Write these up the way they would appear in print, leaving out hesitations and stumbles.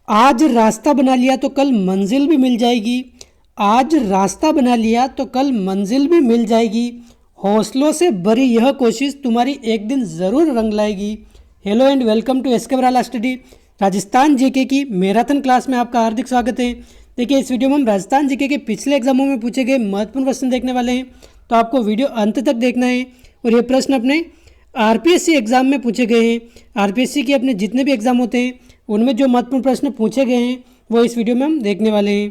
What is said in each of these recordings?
आज रास्ता बना लिया तो कल मंजिल भी मिल जाएगी। आज रास्ता बना लिया तो कल मंजिल भी मिल जाएगी। हौसलों से भरी यह कोशिश तुम्हारी एक दिन ज़रूर रंग लाएगी। Hello and welcome to S K Barala study. Rajasthan GK की मैराथन क्लास में आपका हार्दिक स्वागत है। देखिए, इस वीडियो में हम राजस्थान जीके के पिछले एग्जामों में पूछे गए महत्वपूर्ण प्रश्न देखने वाले हैं, तो आपको वीडियो अंत तक देखना है। और ये प्रश्न अपने आरपीएससी एग्ज़ाम में पूछे गए हैं। आरपीएससी के अपने जितने भी एग्ज़ाम होते हैं उनमें जो महत्वपूर्ण प्रश्न पूछे गए हैं वो इस वीडियो में हम देखने वाले हैं।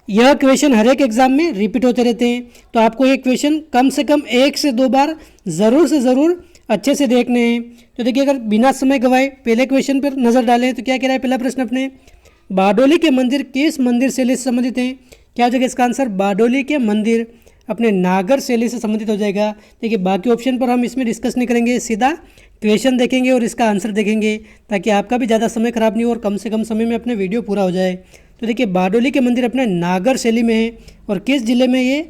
यह क्वेश्चन हर एक एग्ज़ाम में रिपीट होते रहते हैं, तो आपको ये क्वेश्चन कम से कम 1 से 2 बार ज़रूर से ज़रूर अच्छे से देखने हैं। तो देखिए, अगर बिना समय गवाए पहले क्वेश्चन पर नज़र डालें तो क्या कह रहा है पहला प्रश्न अपने, बारडोली के मंदिर किस मंदिर शैली से संबंधित हैं? क्या हो जाएगा इसका आंसर? बारडोली के मंदिर अपने नागर शैली से संबंधित हो जाएगा। देखिए, बाकी ऑप्शन पर हम इसमें डिस्कस नहीं करेंगे, सीधा क्वेश्चन देखेंगे और इसका आंसर देखेंगे, ताकि आपका भी ज़्यादा समय खराब नहीं हो और कम से कम समय में अपने वीडियो पूरा हो जाए। तो देखिए, बारडोली के मंदिर अपने नागर शैली में है, और किस जिले में? ये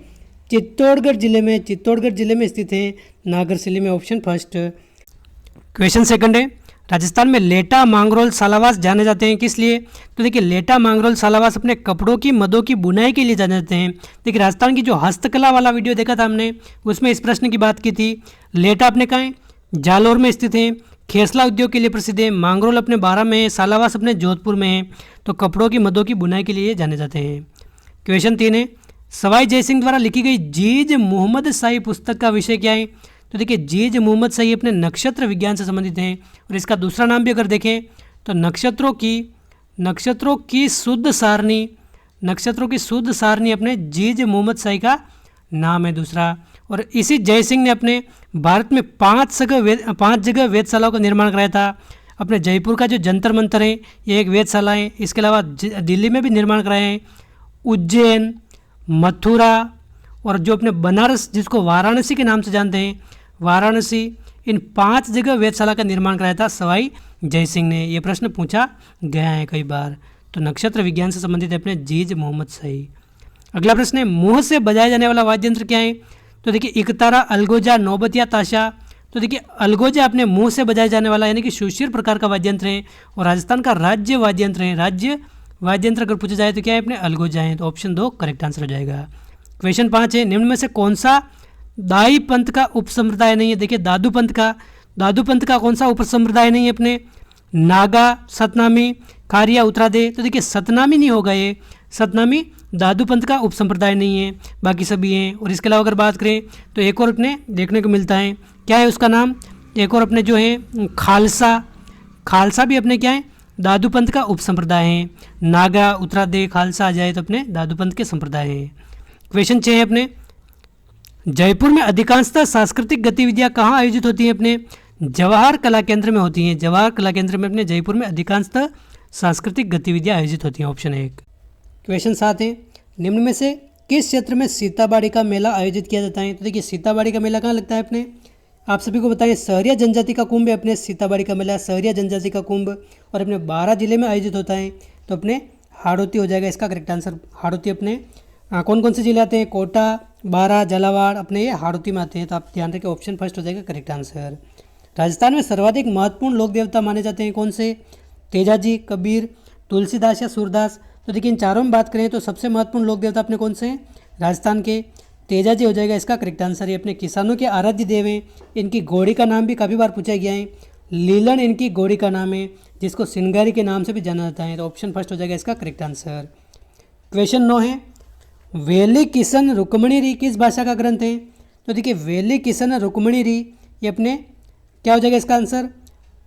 चित्तौड़गढ़ जिले में, चित्तौड़गढ़ जिले में स्थित है नागर शैली में। Option first. क्वेश्चन सेकंड है, राजस्थान में लेटा मांगरोल सालावास जाने जाते हैं किस लिए? तो देखिए, लेटा मांगरोल सालावास अपने कपड़ों की मदों की बुनाई के लिए जाने जाते हैं। देखिए, राजस्थान की जो हस्तकला वाला वीडियो देखा था हमने, उसमें इस प्रश्न की बात की थी। लेटा अपने कहाँ है? जालौर में स्थित है। खेसला उद्योग के लिए प्रसिद्ध है। मांगरोल अपने बारां में है। सालावास अपने जोधपुर में है। तो कपड़ों की मदों की बुनाई के लिए जाने जाते हैं। क्वेश्चन 3 है, सवाई जयसिंह द्वारा लिखी गई जीज मोहम्मद शाही पुस्तक का विषय क्या है? तो देखिए, जीज मोहम्मद शाही अपने नक्षत्र विज्ञान से संबंधित हैं, और इसका दूसरा नाम भी अगर देखें तो नक्षत्रों की शुद्ध सारणी अपने जीज मोहम्मद शाही का नाम है दूसरा। और इसी जयसिंह ने अपने भारत में 5 जगह वेधशालाओं का निर्माण कराया था। अपने जयपुर का जो जंतर मंतर है ये एक वेधशाला है। इसके अलावा दिल्ली में भी निर्माण कराए हैं, उज्जैन, मथुरा और जो अपने बनारस, जिसको वाराणसी के नाम से जानते हैं, वाराणसी, इन 5 जगह वेधशाला का निर्माण कराया था सवाई जयसिंह ने। ये प्रश्न पूछा गया है कई बार। तो नक्षत्र विज्ञान से संबंधित है अपने जीज मोहम्मद शाही। अगला प्रश्न है, मुंह से बजाया जाने वाला वाद्य यंत्र क्या है? तो देखिए, इकतारा, अलगोजा, नौबत या ताशा। तो देखिए, अलगोजा अपने मुंह से बजाया जाने वाला यानी कि सुशीर प्रकार का वाद्य यंत्र है, और राजस्थान का राज्य वाद्य यंत्र है। राज्य वाद्य यंत्र अगर पूछा जाए तो क्या है? अपने अलगोजा है। तो ऑप्शन 2 करेक्ट आंसर हो जाएगा। क्वेश्चन 5 है, निम्न में से कौन सा दाई पंथ का उपसंप्रदाय नहीं है? देखिए, दादू पंथ का कौन सा उपसंप्रदाय नहीं है? अपने नागा, सतनामी, खारिया, उत्तरादे। तो देखिए, सतनामी नहीं होगा, ये सतनामी दादू पंथ का उपसंप्रदाय नहीं है, बाकी सभी हैं। और इसके अलावा अगर बात करें तो एक और अपने देखने को मिलता है, क्या है उसका नाम? एक और अपने जो है खालसा भी अपने क्या है? दादू पंथ का उपसंप्रदाय है। नागा, उत्तरादे, खालसा आ जाए तो अपने दादू पंथ के संप्रदाय हैं। क्वेश्चन 6 है अपने, जयपुर में अधिकांशतः सांस्कृतिक गतिविधियां कहाँ आयोजित होती हैं? अपने जवाहर कला केंद्र में होती हैं। जवाहर कला केंद्र में अपने जयपुर में अधिकांशतः सांस्कृतिक गतिविधियां आयोजित होती हैं। ऑप्शन 1। क्वेश्चन 7 है, निम्न में से किस क्षेत्र में सीताबाड़ी का मेला आयोजित किया जाता है? तो देखिए, सीताबाड़ी का मेला कहाँ लगता है? अपने आप सभी को बताएं, सहरिया जनजाति का कुंभ है अपने सीताबाड़ी का मेला, सहरिया जनजाति का कुंभ, और अपने 12 जिले में आयोजित होता है। तो अपने हाड़ौती हो जाएगा इसका करेक्ट आंसर। हाड़ौती अपने कौन कौन से जिले आते हैं? कोटा, बारा, झालावाड़, अपने ये हाड़ौती में आते हैं। तो आप ध्यान रखें, ऑप्शन फर्स्ट हो जाएगा करेक्ट आंसर। राजस्थान में सर्वाधिक महत्वपूर्ण लोक देवता माने जाते हैं कौन से? तेजाजी, कबीर, तुलसीदास या सूरदास। तो देखिए, इन चारों में बात करें तो सबसे महत्वपूर्ण लोक देवता अपने कौन से हैं? राजस्थान के तेजाजी हो जाएगा इसका करेक्ट आंसर। ये अपने किसानों के आराध्य देव हैं। इनकी घोड़ी का नाम भी काफ़ी बार पूछा गया है, लीलन इनकी घोड़ी का नाम है, जिसको सिंगारी के नाम से भी जाना जाता है। तो ऑप्शन फर्स्ट हो जाएगा इसका करेक्ट आंसर। क्वेश्चन 9 है, वेली किशन रुक्मणी री किस भाषा का ग्रंथ है? तो देखिए, वेली किशन रुक्मणी री ये अपने क्या हो जाएगा इसका आंसर?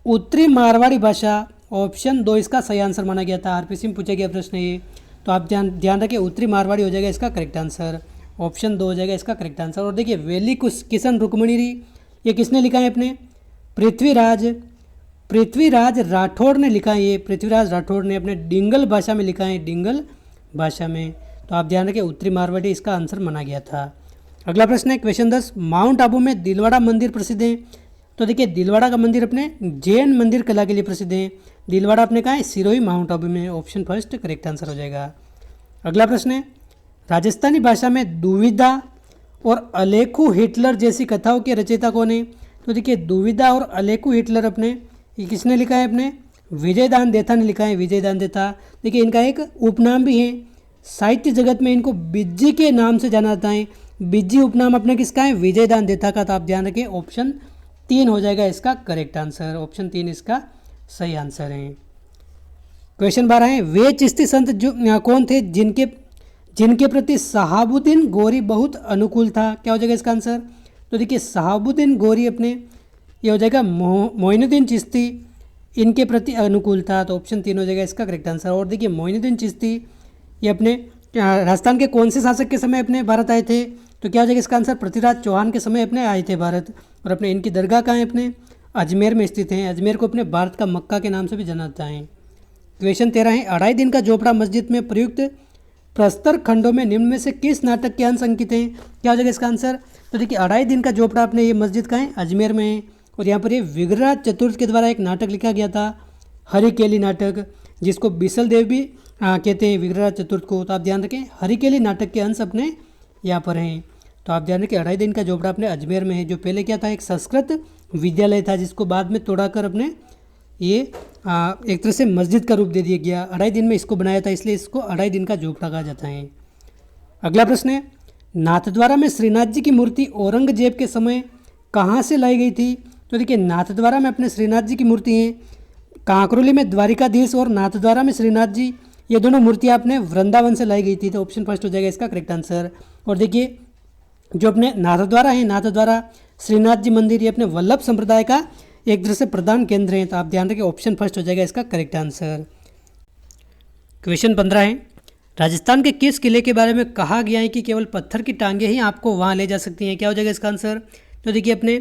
उत्तरी मारवाड़ी भाषा। ऑप्शन 2 इसका सही आंसर माना गया था, आरपीसी में पूछा गया प्रश्न ये। तो आप ध्यान रखिए, उत्तरी मारवाड़ी हो जाएगा इसका करेक्ट आंसर। ऑप्शन 2 हो जाएगा इसका करेक्ट आंसर। और देखिए, वेली किशन रुक्मणी री ये किसने लिखा है? अपने पृथ्वीराज राठौड़ ने लिखा है। ये पृथ्वीराज राठौड़ ने अपने डिंगल भाषा में लिखा है, डिंगल भाषा में। तो आप ध्यान रखें, उत्तरी मारवाड़ी इसका आंसर माना गया था। अगला प्रश्न है क्वेश्चन 10, माउंट आबू में दिलवाड़ा मंदिर प्रसिद्ध है। तो देखिए, दिलवाड़ा का मंदिर अपने जैन मंदिर कला के लिए प्रसिद्ध है। दिलवाड़ा अपने कहाँ है? सिरोही, माउंट आबू में। ऑप्शन फर्स्ट करेक्ट आंसर हो जाएगा। अगला प्रश्न है, राजस्थानी भाषा में दुविधा और अलेखू हिटलर जैसी कथाओं के रचयिता कौन है? तो देखिए, दुविधा और अलेखू हिटलर अपने ये किसने लिखा है? अपने विजयदान देथा ने लिखा है, विजयदान देथा। देखिए इनका एक उपनाम भी है, साहित्य जगत में इनको बिज्जी के नाम से जाना जाता है। बिज्जी उपनाम अपने किसका है? विजयदान देथा का। तो आप ध्यान रखें ऑप्शन 3 हो जाएगा इसका करेक्ट आंसर, ऑप्शन 3 इसका सही आंसर है। क्वेश्चन 12 है, वे चिश्ती संत जो कौन थे जिनके प्रति शहाबुद्दीन गौरी बहुत अनुकूल था? क्या हो जाएगा इसका आंसर? तो देखिए शहाबुद्दीन गौरी अपने ये हो जाएगा मोइनुद्दीन चिश्ती इनके प्रति अनुकूल था। तो ऑप्शन 3 हो जाएगा इसका करेक्ट आंसर। और देखिए मोइनुद्दीन चिश्ती ये अपने राजस्थान के कौन से शासक के समय अपने भारत आए थे? तो क्या हो जाएगा इसका आंसर? पृथ्वीराज चौहान के समय अपने आए थे भारत। और अपने इनकी दरगाह कहाँ है? अपने अजमेर में स्थित हैं। अजमेर को अपने भारत का मक्का के नाम से भी जाना जाता है। क्वेश्चन 13 है, 2.5 दिन का झोपड़ा मस्जिद में प्रयुक्त प्रस्तर खंडों में निम्न में से किस नाटक के अंश अंकित हैं? क्या हो जाएगा इसका आंसर? तो देखिए 2.5 दिन का झोपड़ा अपने ये मस्जिद का है अजमेर में है। और यहाँ पर ये विग्रहराज चतुर्थ के द्वारा एक नाटक लिखा गया था, हरिकेली नाटक, जिसको बिसल देव भी कहते हैं विग्रहराज चतुर्थ को। तो आप ध्यान रखें हरिकेली नाटक के अंश अपने यहाँ पर हैं। तो आप ध्यान रखें 2.5 दिन का झोपड़ा अपने अजमेर में है, जो पहले क्या था? एक संस्कृत विद्यालय था, जिसको बाद में तोड़ाकर अपने ये एक तरह से मस्जिद का रूप दे दिया गया। 2.5 दिन में इसको बनाया था, इसलिए इसको 2.5 दिन का झोपड़ा कहा जाता है। अगला प्रश्न है, नाथद्वारा में श्रीनाथ जी की मूर्ति औरंगजेब के समय कहाँ से लाई गई थी? तो देखिए नाथद्वारा में अपने श्रीनाथ जी की मूर्ति है कांकरोली में द्वारिकाधीश, और नाथद्वारा में श्रीनाथ जी, ये दोनों मूर्तियाँ अपने वृंदावन से लाई गई थी। तो ऑप्शन फर्स्ट हो जाएगा इसका करेक्ट आंसर। और देखिए जो अपने नाथद्वारा है, नाथद्वारा श्रीनाथ जी मंदिर, ये अपने वल्लभ संप्रदाय का एक तरह से प्रधान केंद्र है। तो आप ध्यान रखें ऑप्शन फर्स्ट हो जाएगा इसका करेक्ट आंसर। क्वेश्चन 15 है, राजस्थान के किस किले के बारे में कहा गया है कि केवल पत्थर की टांगें ही आपको वहाँ ले जा सकती हैं? क्या हो जाएगा इसका आंसर? तो देखिए अपने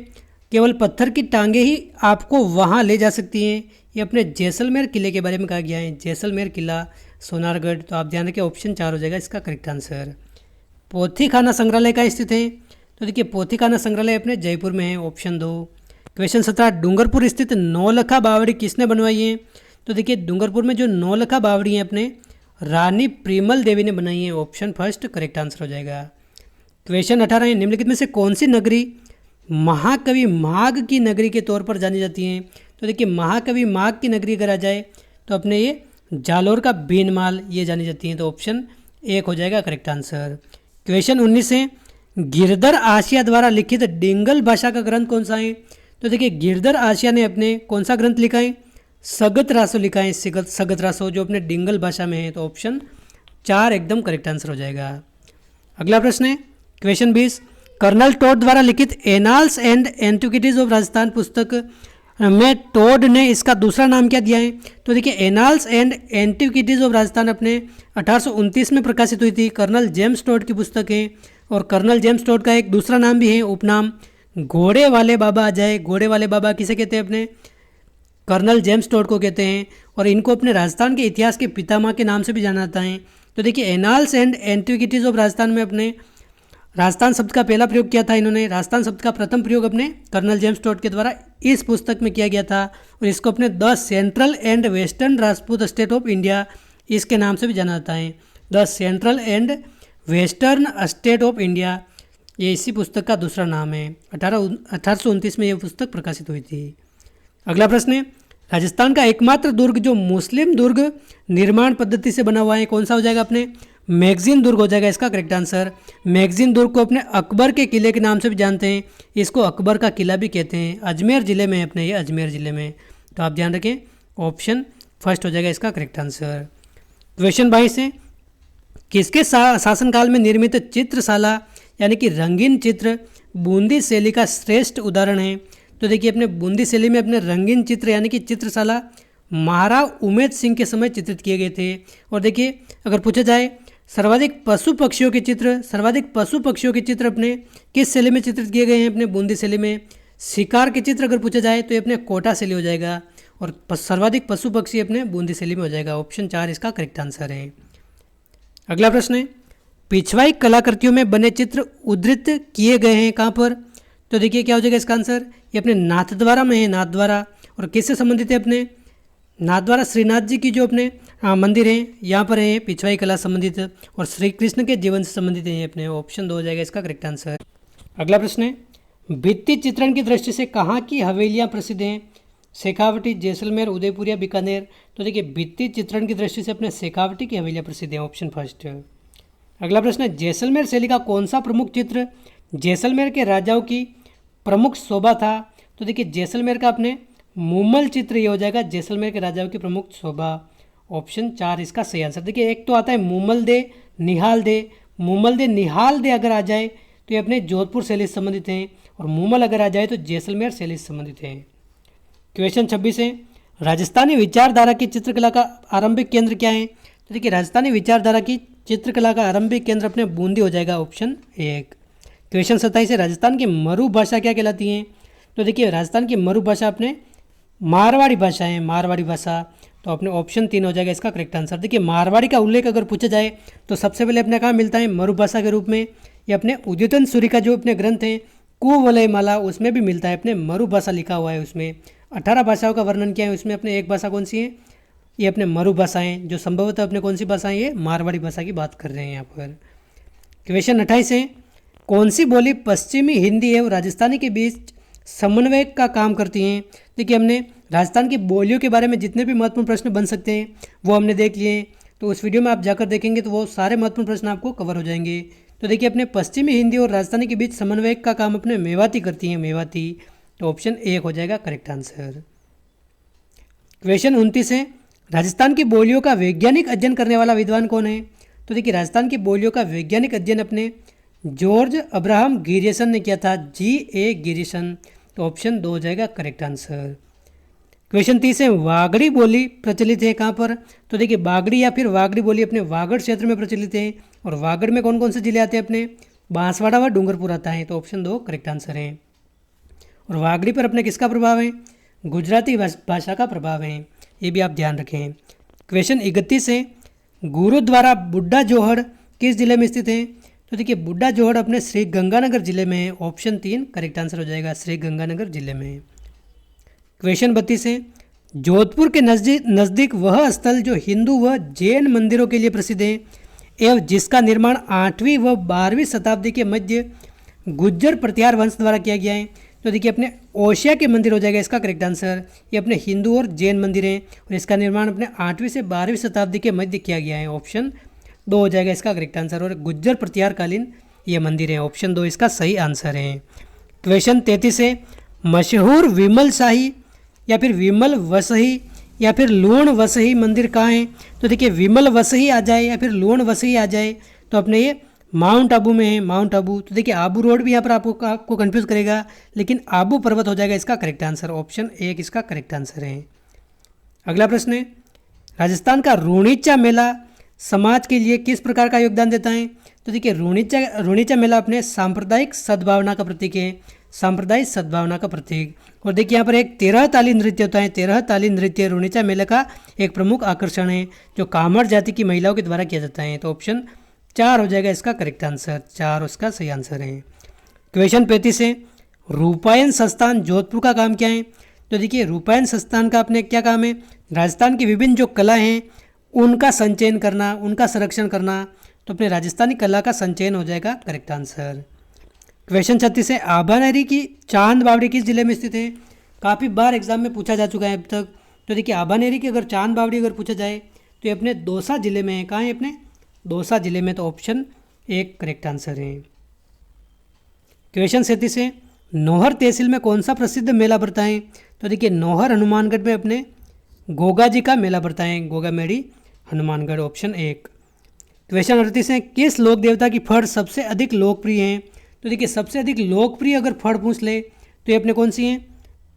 केवल पत्थर की टांगें ही आपको वहाँ ले जा सकती हैं, ये अपने जैसलमेर किले के बारे में कहा गया है, जैसलमेर किला सोनारगढ़। तो आप ध्यान रखें ऑप्शन 4 हो जाएगा इसका करेक्ट आंसर। पोथी खाना संग्रहालय कहाँ स्थित है? तो देखिए पोथी खाना संग्रहालय अपने जयपुर में है, ऑप्शन 2। क्वेश्चन 17, डूंगरपुर स्थित नौलखा बावड़ी किसने बनवाई है? तो देखिए डूंगरपुर में जो नौलखा बावड़ी है अपने रानी प्रीमल देवी ने बनाई है, ऑप्शन फर्स्ट करेक्ट आंसर हो जाएगा। क्वेश्चन 18 है, निम्नलिखित में से कौन सी नगरी महाकवि माघ की नगरी के तौर पर जानी जाती है? तो देखिए महाकवि माघ की नगरी अगर आ जाए तो अपने ये जालोर का भीनमाल ये जानी जाती है। तो ऑप्शन 1 हो जाएगा करेक्ट आंसर। क्वेश्चन 19 है, गिरधर आसिया द्वारा लिखित डिंगल भाषा का ग्रंथ कौन सा है? तो देखिए गिरधर आसिया ने अपने कौन सा ग्रंथ लिखा है? सगत रासो लिखा है, सगत रासो, जो अपने डिंगल भाषा में है। तो ऑप्शन 4 एकदम करेक्ट आंसर हो जाएगा। अगला प्रश्न है क्वेश्चन 20, कर्नल टोड द्वारा लिखित annals and antiquities of Rajasthan पुस्तक में टोड ने इसका दूसरा नाम क्या दिया है? तो देखिए annals and antiquities of Rajasthan अपने 1829 में प्रकाशित हुई थी, कर्नल जेम्स टोड की पुस्तक है। और कर्नल जेम्स टोड का एक दूसरा नाम भी है, उपनाम घोड़े वाले बाबा अजय। घोड़े वाले बाबा किसे कहते हैं? अपने कर्नल जेम्स टोड को कहते हैं। और इनको अपने राजस्थान के इतिहास के पितामह के नाम से भी जाना जाता है। तो देखिए annals and antiquities of Rajasthan में अपने राजस्थान शब्द का पहला प्रयोग किया था इन्होंने। राजस्थान शब्द का प्रथम प्रयोग अपने कर्नल जेम्स टोड के द्वारा इस पुस्तक में किया गया था। और इसको अपने the central and western Rajput state of India इसके नाम से भी जाना जाता है। The central and western state of India ये इसी पुस्तक का दूसरा नाम है। 1829 में यह पुस्तक प्रकाशित हुई थी। अगला प्रश्न है, राजस्थान का एकमात्र दुर्ग जो मुस्लिम दुर्ग निर्माण पद्धति से बना हुआ है कौन सा हो जाएगा? अपने मैगजीन दुर्ग हो जाएगा इसका करेक्ट आंसर। मैगजीन दुर्ग को अपने अकबर के किले के नाम से भी जानते हैं, इसको अकबर का किला भी कहते हैं। अजमेर जिले में अपने ये अजमेर जिले में। तो आप ध्यान रखें ऑप्शन फर्स्ट हो जाएगा इसका करेक्ट आंसर। क्वेश्चन 22 है, किसके शासनकाल में निर्मित चित्रशाला यानी कि रंगीन चित्र बूंदी शैली का श्रेष्ठ उदाहरण है? तो देखिए अपने बूंदी शैली में अपने रंगीन चित्र यानी कि चित्रशाला महाराव उमेद सिंह के समय चित्रित किए गए थे। और देखिए अगर पूछा जाए सर्वाधिक पशु पक्षियों के चित्र अपने किस शैली में चित्रित किए गए हैं? अपने बूंदी शैली में। शिकार के चित्र अगर पूछा जाए तो ये अपने कोटा शैली हो जाएगा। और सर्वाधिक पशु पक्षी अपने बूंदी शैली में हो जाएगा, ऑप्शन 4 इसका करेक्ट आंसर है। अगला प्रश्न है, पिछवाई कलाकृतियों में बने चित्र उद्धृत किए गए हैं कहाँ पर? तो देखिए क्या हो जाएगा इसका आंसर? ये अपने नाथद्वारा में है, नाथद्वारा। और किससे संबंधित है? अपने नाथद्वारा श्रीनाथ जी की जो अपने मंदिर है यहाँ पर है पिछवाई कला संबंधित, और श्री कृष्ण के जीवन से संबंधित है अपने, ऑप्शन 2 हो जाएगा इसका करेक्ट आंसर। अगला प्रश्न है, भित्ति चित्रण की दृष्टि से कहाँ की हवेलियाँ प्रसिद्ध हैं? शेखावटी, जैसलमेर, उदयपुर या बीकानेर? तो देखिए भित्ति चित्रण की दृष्टि से अपने शेखावटी की हवेलियाँ प्रसिद्ध हैं, ऑप्शन फर्स्ट। अगला प्रश्न है, जैसलमेर शैली का कौन सा प्रमुख चित्र जैसलमेर के राजाओं की प्रमुख शोभा था? तो देखिए जैसलमेर का अपने मुमल चित्र ये हो जाएगा, जैसलमेर के राजाओं की प्रमुख शोभा, ऑप्शन 4 इसका सही आंसर। देखिए एक तो आता है मुमल दे, निहाल दे। मुमल दे, निहाल दे अगर आ जाए तो ये अपने जोधपुर शैली से संबंधित हैं, और मुमल अगर आ जाए तो जैसलमेर शैली से संबंधित हैं। क्वेश्चन 26 है, राजस्थानी विचारधारा की चित्रकला का आरंभिक केंद्र क्या है? तो देखिए राजस्थानी विचारधारा की चित्रकला का आरंभिक केंद्र अपने बूंदी हो जाएगा, ऑप्शन 1। क्वेश्चन 27 है, राजस्थान की मरु भाषा क्या कहलाती है? तो देखिए राजस्थान की मरु भाषा अपने मारवाड़ी भाषा है, मारवाड़ी भाषा, तो अपने ऑप्शन 3 हो जाएगा इसका करेक्ट आंसर। देखिए मारवाड़ी का उल्लेख अगर पूछा जाए तो सबसे पहले अपने कहाँ मिलता है? मरु भाषा के रूप में। ये अपने उद्योतन सूर्य का जो अपने ग्रंथ है कुवलय माला, उसमें भी मिलता है, अपने मरु भाषा लिखा हुआ है उसमें। 18 भाषाओं का वर्णन किया है उसमें, अपने एक भाषा कौन सी है? ये अपने मरु भाषाएं, जो संभवतः अपने कौन सी भाषा है? ये मारवाड़ी भाषा की बात कर रहे हैं यहाँ पर। क्वेश्चन 28 है, कौन सी बोली पश्चिमी हिंदी एवं राजस्थानी के बीच समन्वय का काम करती हैं? देखिए हमने राजस्थान की बोलियों के बारे में जितने भी महत्वपूर्ण प्रश्न बन सकते हैं वो हमने देख लिए, तो उस वीडियो में आप जाकर देखेंगे तो वो सारे महत्वपूर्ण प्रश्न आपको कवर हो जाएंगे। तो देखिए अपने पश्चिमी हिंदी और राजस्थानी के बीच समन्वय का काम अपने मेवाती करती हैं, मेवाती, तो ऑप्शन 1 हो जाएगा करेक्ट आंसर। क्वेश्चन 29 है, राजस्थान की बोलियों का वैज्ञानिक अध्ययन करने वाला विद्वान कौन है? तो देखिए राजस्थान की बोलियों का वैज्ञानिक अध्ययन अपने जॉर्ज अब्राहम गिरिसन ने किया था, G.A. गिरिसन, तो ऑप्शन 2 हो जाएगा करेक्ट आंसर। क्वेश्चन 30 है, वागड़ी बोली प्रचलित है कहाँ पर? तो देखिए बागड़ी या फिर वागड़ी बोली अपने वागड़ क्षेत्र में प्रचलित है, और वागड़ में कौन कौन से जिले आते हैं? अपने बांसवाड़ा व डूंगरपुर आता है, तो ऑप्शन 2 करेक्ट आंसर है। और वागड़ी पर अपने किसका प्रभाव है? गुजराती भाषा का प्रभाव है, ये भी आप ध्यान रखें। क्वेश्चन 31 है, गुरुद्वारा बुड्ढा जोहड़ किस जिले में स्थित है? तो देखिए बुड्ढा जोहड़ अपने श्री गंगानगर जिले में है, ऑप्शन 3 करेक्ट आंसर हो जाएगा, श्री गंगानगर जिले में। क्वेश्चन 32 है, जोधपुर के नज़दीक वह स्थल जो हिंदू व जैन मंदिरों के लिए प्रसिद्ध है एवं जिसका निर्माण 8वीं व 12वीं शताब्दी के मध्य गुज्जर प्रतिहार वंश द्वारा किया गया है? तो देखिए अपने ओशिया के मंदिर हो जाएगा इसका करेक्ट आंसर। ये अपने हिंदू और जैन मंदिर हैं, और इसका निर्माण अपने 8वीं से 12वीं शताब्दी के मध्य किया गया है, ऑप्शन 2 हो जाएगा इसका करेक्ट आंसर। और गुज्जर प्रतिहार कालीन ये मंदिर है, ऑप्शन 2 इसका सही आंसर है। क्वेश्चन 33 है, मशहूर विमल शाही या फिर विमल वसही या फिर लूण वसही मंदिर कहाँ है? तो देखिए विमल वसही आ जाए या फिर लूण वसही आ जाए तो अपने ये माउंट आबू में है, माउंट आबू। तो देखिए आबू रोड भी यहाँ पर आपको कंफ्यूज करेगा, लेकिन आबू पर्वत हो जाएगा इसका करेक्ट आंसर, ऑप्शन 1 इसका करेक्ट आंसर है। अगला प्रश्न है, राजस्थान का रूणीचा मेला समाज के लिए किस प्रकार का योगदान देता है? तो देखिए रूणीचा मेला अपने सांप्रदायिक सद्भावना का प्रतीक है, सांप्रदायिक सद्भावना का प्रतीक। और देखिए यहाँ पर एक 13 ताली नृत्य होता है, 13 ताली नृत्य रूणीचा मेले का एक प्रमुख आकर्षण है, जो कामर जाति की महिलाओं के द्वारा किया जाता है, तो ऑप्शन 4 हो जाएगा इसका करेक्ट आंसर, 4 उसका सही आंसर है। क्वेश्चन 35 है, रूपायन संस्थान जोधपुर का काम क्या है? तो देखिए रूपायन संस्थान का अपने क्या काम है? राजस्थान की विभिन्न जो कला हैं उनका संचयन करना, उनका संरक्षण करना, तो अपने राजस्थानी कला का संचयन हो जाएगा करेक्ट आंसर। क्वेश्चन 36 है, आभानेरी की चांद बावड़ी किस जिले में स्थित है? काफ़ी बार एग्जाम में पूछा जा चुका है अब तक। तो देखिए आभानेरी की अगर चांद बावड़ी अगर पूछा जाए तो ये अपने दौसा जिले में है। कहाँ है? अपने दौसा जिले में, तो ऑप्शन 1 करेक्ट आंसर है। क्वेश्चन 37 है, नौहर तहसील में कौन सा प्रसिद्ध मेला पड़ता है? तो देखिए नौहर हनुमानगढ़ में अपने गोगा जी का मेला पड़ता है, गोगा मेड़ी हनुमानगढ़, ऑप्शन 1। क्वेश्चन 38 है, किस लोक देवता की फड़ सबसे अधिक लोकप्रिय है? तो देखिए सबसे अधिक लोकप्रिय अगर फड़ पूछ ले तो ये अपने कौन सी हैं?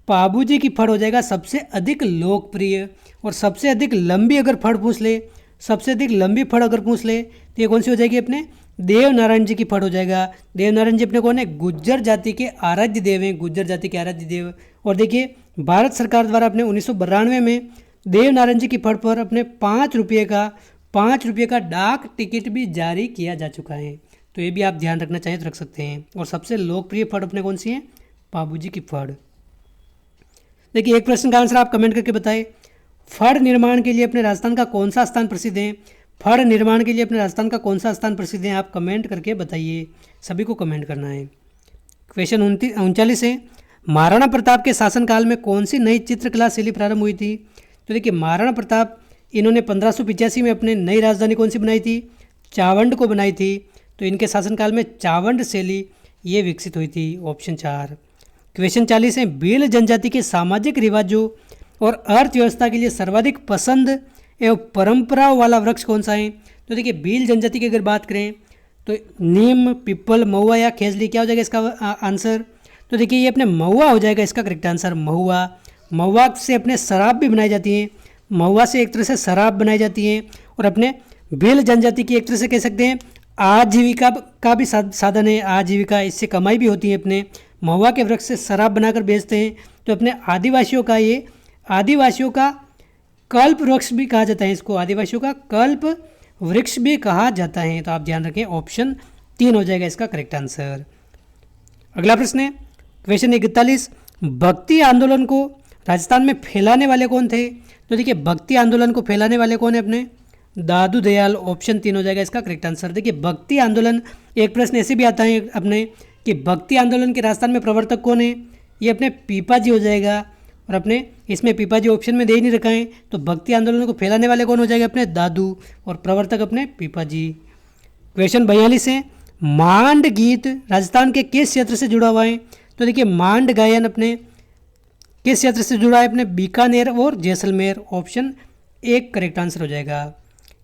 पाबू जी की फड़ हो जाएगा सबसे अधिक लोकप्रिय। और सबसे अधिक लंबी अगर फड़ पूछ ले, सबसे अधिक लंबी फड़ अगर पूछ ले तो ये कौन सी हो जाएगी? अपने देवनारायण जी की फड़ हो जाएगा। देवनारायण जी अपने कौन है? गुज्जर जाति के आराध्य देव हैं, गुज्जर जाति के आराध्य देव। और देखिए भारत सरकार द्वारा अपने 1992 में देवनारायण जी की फड़ पर अपने 5 रुपये का डाक टिकट भी जारी किया जा चुका है, तो ये भी आप ध्यान रखना चाहें तो रख सकते हैं। और सबसे लोकप्रिय फड़ अपने कौन सी है? पाबू जी की फड़। देखिए एक प्रश्न का आंसर आप कमेंट करके बताएं, फड़ निर्माण के लिए अपने राजस्थान का कौन सा स्थान प्रसिद्ध है? फड़ निर्माण के लिए अपने राजस्थान का कौन सा स्थान प्रसिद्ध है? आप कमेंट करके बताइए, सभी को कमेंट करना है। क्वेश्चन 39 है, महाराणा प्रताप के शासनकाल में कौन सी नई चित्रकला शैली प्रारंभ हुई थी? तो देखिए महाराणा प्रताप इन्होंने 1585 में अपने नई राजधानी कौन सी बनाई थी? चावंड को बनाई थी। तो इनके शासनकाल में चावंड शैली ये विकसित हुई थी। ऑप्शन 4। क्वेश्चन 40 है, भील जनजाति के सामाजिक रिवाजों और अर्थव्यवस्था के लिए सर्वाधिक पसंद एवं परंपराओं वाला वृक्ष कौन सा है? तो देखिए भील जनजाति की अगर बात करें तो नीम, पीपल, महुआ या खेजली, क्या हो जाएगा इसका आंसर? तो देखिए ये अपने महुआ हो जाएगा इसका करेक्ट आंसर। महुआ, महुआ से अपने शराब भी बनाई जाती है। महुआ से एक तरह से शराब बनाई जाती है। और अपने भील जनजाति की एक तरह से कह सकते हैं आजीविका का भी साधन है। आजीविका, इससे कमाई भी होती है। अपने महुआ के वृक्ष से शराब बनाकर बेचते हैं। तो अपने आदिवासियों का कल्प वृक्ष भी कहा जाता है। इसको आदिवासियों का कल्प वृक्ष भी कहा जाता है। तो आप ध्यान रखें, ऑप्शन 3 हो जाएगा इसका करेक्ट आंसर। अगला प्रश्न है क्वेश्चन 41, भक्ति आंदोलन को राजस्थान में फैलाने वाले कौन थे? तो देखिए भक्ति आंदोलन को फैलाने वाले कौन है? अपने दादू दयाल। ऑप्शन 3 हो जाएगा इसका करेक्ट आंसर। देखिए भक्ति आंदोलन, एक प्रश्न ऐसे भी आता है अपने कि भक्ति आंदोलन के राजस्थान में प्रवर्तक कौन है? ये अपने पीपाजी हो जाएगा। और अपने इसमें पीपाजी ऑप्शन में दे ही नहीं रखा है। तो भक्ति आंदोलन को फैलाने वाले कौन हो जाएगा? अपने दादू। और प्रवर्तक अपने पीपाजी। क्वेश्चन 42 है, मांड गीत राजस्थान के किस क्षेत्र से जुड़ा हुआ है? तो देखिए मांड गायन अपने किस क्षेत्र से जुड़ा है? अपने बीकानेर और जैसलमेर। ऑप्शन 1 करेक्ट आंसर हो जाएगा।